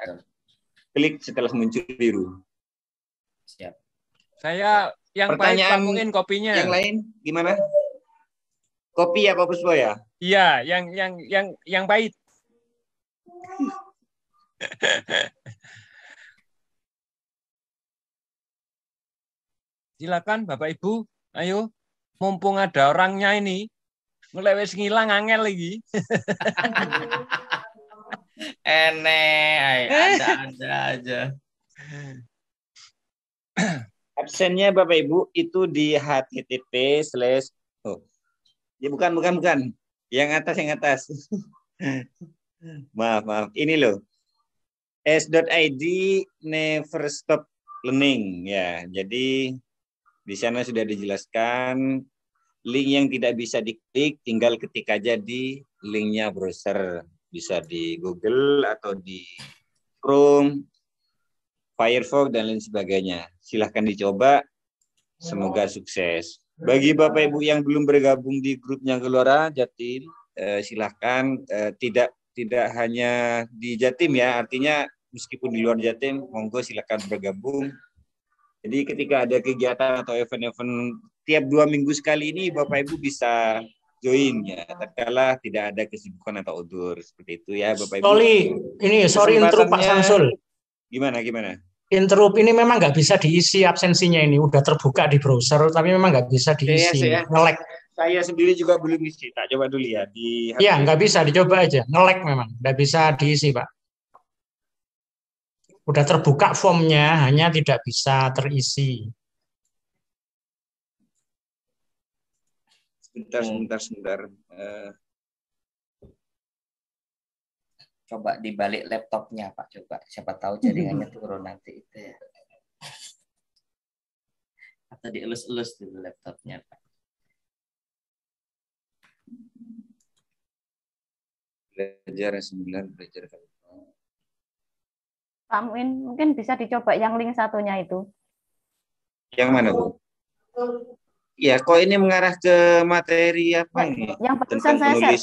klik setelah muncul biru. Siap. Saya yang pertanyaan mungkin kopinya. Yang lain gimana? Kopi ya Pak Puspo ya? Iya, yang pahit. Silakan Bapak Ibu, ayo. Mumpung ada orangnya ini, mulai wis ngilang angel lagi. Ada aja. Absennya Bapak Ibu itu di http slash oh ya bukan yang atas maaf ini loh s.id never stop learning ya. Jadi di sana sudah dijelaskan link yang tidak bisa diklik tinggal ketik aja di linknya browser, bisa di Google atau di Chrome, Firefox dan lain sebagainya. Silahkan dicoba, semoga sukses. Bagi Bapak Ibu yang belum bergabung di grupnya Gelora Jatim, silahkan tidak hanya di Jatim ya, artinya meskipun di luar Jatim, monggo silahkan bergabung. Jadi ketika ada kegiatan atau event-event tiap 2 minggu sekali ini, Bapak Ibu bisa join ya, tatkala tidak ada kesibukan atau udur seperti itu ya Bapak Ibu. Sorry interrupt Pak Samsul. Gimana? Interrupt ini memang nggak bisa diisi absensinya ini, udah terbuka di browser tapi memang nggak bisa diisi, nge-lag. Saya sendiri juga belum isi, tak coba dulu ya di. Iya nggak bisa, dicoba aja, nge-lag memang, nggak bisa diisi Pak. Udah terbuka formnya, hanya tidak bisa terisi. Sebentar. Coba dibalik laptopnya Pak, coba siapa tahu jaringannya turun nanti itu ya. Atau dielus-elus dulu laptopnya Pak. Belajar 9 belajar. Pak Muin, mungkin bisa dicoba yang link satunya itu. Yang mana Bu? Ya, kok ini mengarah ke materi apa ini? Yang barusan saya share.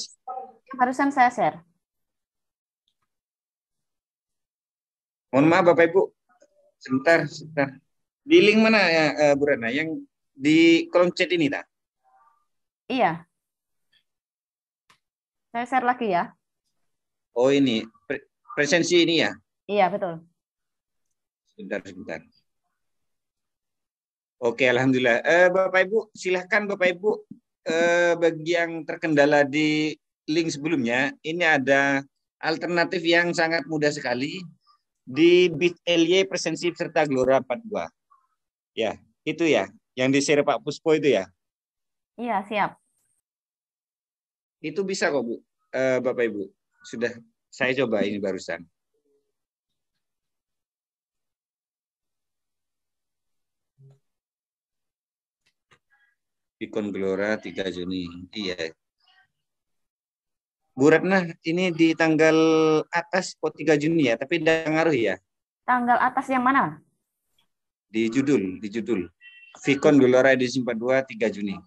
Yang barusan saya share. Mohon maaf Bapak Ibu, sebentar. Di link mana ya Bu Rana? Yang di kolom chat ini tak? Iya. Saya share lagi ya. Oh ini, presensi ini ya? Iya, betul. Sebentar. Oke, alhamdulillah. Bapak Ibu, silahkan Bapak Ibu, bagi yang terkendala di link sebelumnya, ini ada alternatif yang sangat mudah sekali di bit.ly presensi serta Gelora 42. Ya, itu ya, yang di-share Pak Puspo itu ya? Iya, siap. Itu bisa kok Bu, Bapak Ibu. Sudah saya coba ini barusan. Pikon Gelora 3 Juni. Iya. Bu Ratna, ini di tanggal atas kok 3 Juni ya, tapi tidak ngaruh ya? Tanggal atas yang mana? Di judul. Pikon Gelora edisi 42 3 Juni.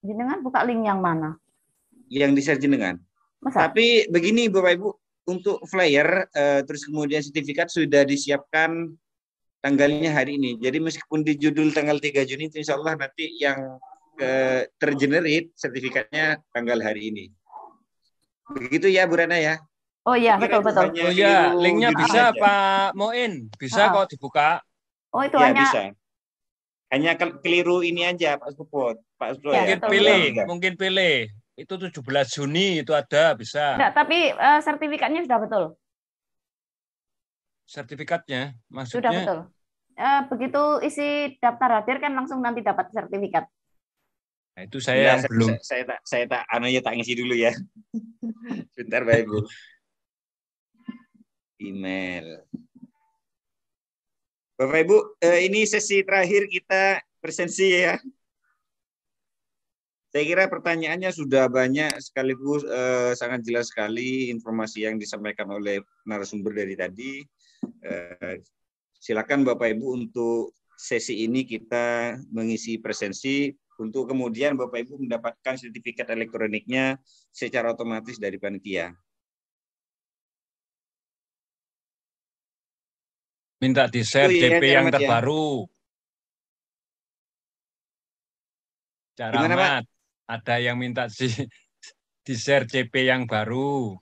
Jenengan buka link yang mana? Yang di-share jenengan. Tapi begini Bapak Ibu, untuk flyer terus kemudian sertifikat sudah disiapkan tanggalnya hari ini. Jadi meskipun di judul tanggal 3 Juni, itu insya Allah nanti yang tergenerate sertifikatnya tanggal hari ini. Begitu ya Bu Rana ya? Oh iya, betul. Oh ya, linknya bisa aja. Pak Moin, bisa kok dibuka. Oh itu ya, hanya bisa. Hanya keliru ini aja Pak Supot. Mungkin pilih. Itu 17 Juni itu ada, bisa. Enggak, tapi sertifikatnya sudah betul. Sertifikatnya maksudnya sudah betul. Begitu isi daftar hadir kan langsung nanti dapat sertifikat. Nah, itu saya belum. Saya tak ngisi dulu ya. Bentar Bapak Ibu. Email. Bapak Ibu, ini sesi terakhir kita presensi ya. Saya kira pertanyaannya sudah banyak sekaligus sangat jelas sekali informasi yang disampaikan oleh narasumber dari tadi. Silakan Bapak Ibu untuk sesi ini kita mengisi presensi untuk kemudian Bapak Ibu mendapatkan sertifikat elektroniknya secara otomatis dari panitia. Minta di-share CP yang terbaru. Cara Ahmad, ada yang minta di-share CP yang baru.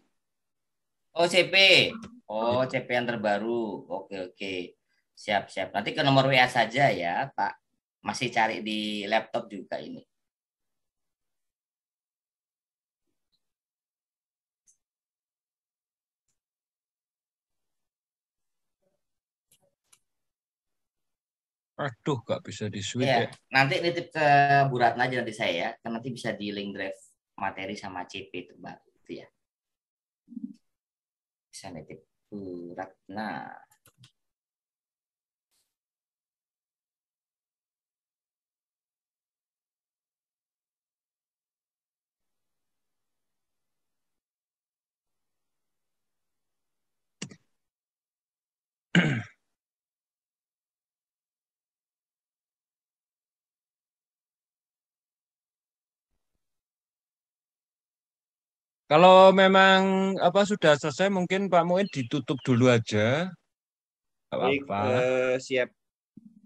Oh, CP. Oh, CP yang terbaru. Oke. Siap. Nanti ke nomor WA saja ya, Pak. Masih cari di laptop juga ini. Aduh, nggak bisa di switch Ya, ya. nanti nitip ke Bu Ratna aja nanti saya ya, kan nanti bisa di link drive materi sama CP terbaru itu ya. Bisa nitip Bu Ratna. Kalau memang sudah selesai, mungkin Pak Muin ditutup dulu aja. Nggak Baik, apa-apa. siap.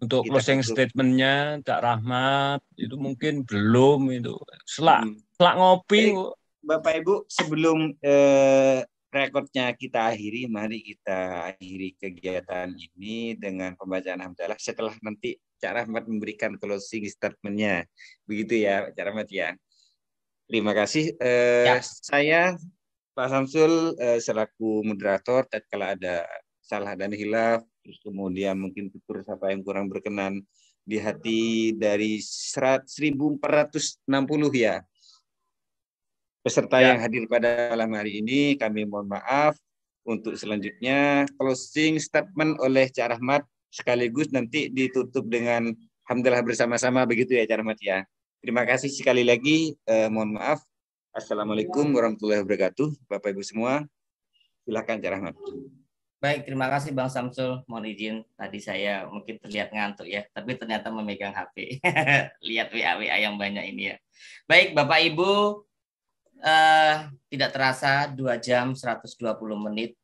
Untuk Kita closing tutup. statement-nya Cak Rahmat itu mungkin belum itu. Selak Baik, ngopi. Bapak Ibu, sebelum rekodnya kita akhiri, mari kita akhiri kegiatan ini dengan pembacaan hamdalah setelah nanti Cak Rahmat memberikan closing statement-nya. Begitu ya, Cak Rahmat ya. Terima kasih. Saya Pak Samsul selaku moderator, tatkala ada salah dan hilaf, terus kemudian mungkin tutur sapa yang kurang berkenan di hati dari 1460 ya peserta yang hadir pada malam hari ini, kami mohon maaf. Untuk selanjutnya closing statement oleh Cak Rahmat sekaligus nanti ditutup dengan hamdalah bersama-sama, begitu ya Cak Rahmat ya. Terima kasih sekali lagi, mohon maaf. Assalamualaikum warahmatullahi wabarakatuh, Bapak Ibu semua. Silakan Cak Rahmat. Baik, terima kasih Bang Samsul. Mohon izin, tadi saya mungkin terlihat ngantuk ya, tapi ternyata memegang HP. Lihat WA yang banyak ini ya. Baik, Bapak Ibu, tidak terasa 2 jam 120 menit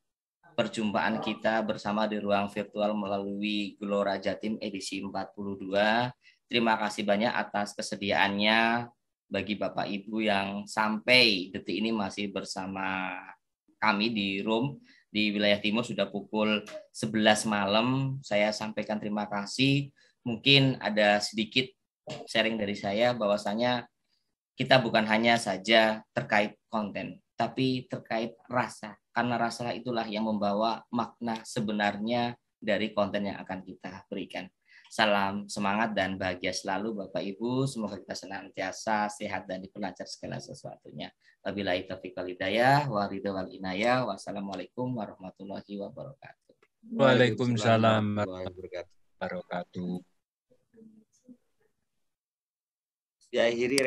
perjumpaan kita bersama di ruang virtual melalui Gelora Jatim edisi 42. Terima kasih banyak atas kesediaannya bagi Bapak Ibu yang sampai detik ini masih bersama kami di room di wilayah timur sudah pukul 11 malam. Saya sampaikan terima kasih. Mungkin ada sedikit sharing dari saya bahwasanya kita bukan hanya saja terkait konten, tapi terkait rasa. Karena rasa itulah yang membawa makna sebenarnya dari konten yang akan kita berikan. Salam semangat dan bahagia selalu Bapak Ibu. Semoga kita senantiasa sehat dan diperlancar segala sesuatunya. Wabillahi taufiq wal hidayah, wa ridho wal inayah. Wassalamualaikum warahmatullahi wabarakatuh. Waalaikumsalam warahmatullahi wabarakatuh. Diakhiri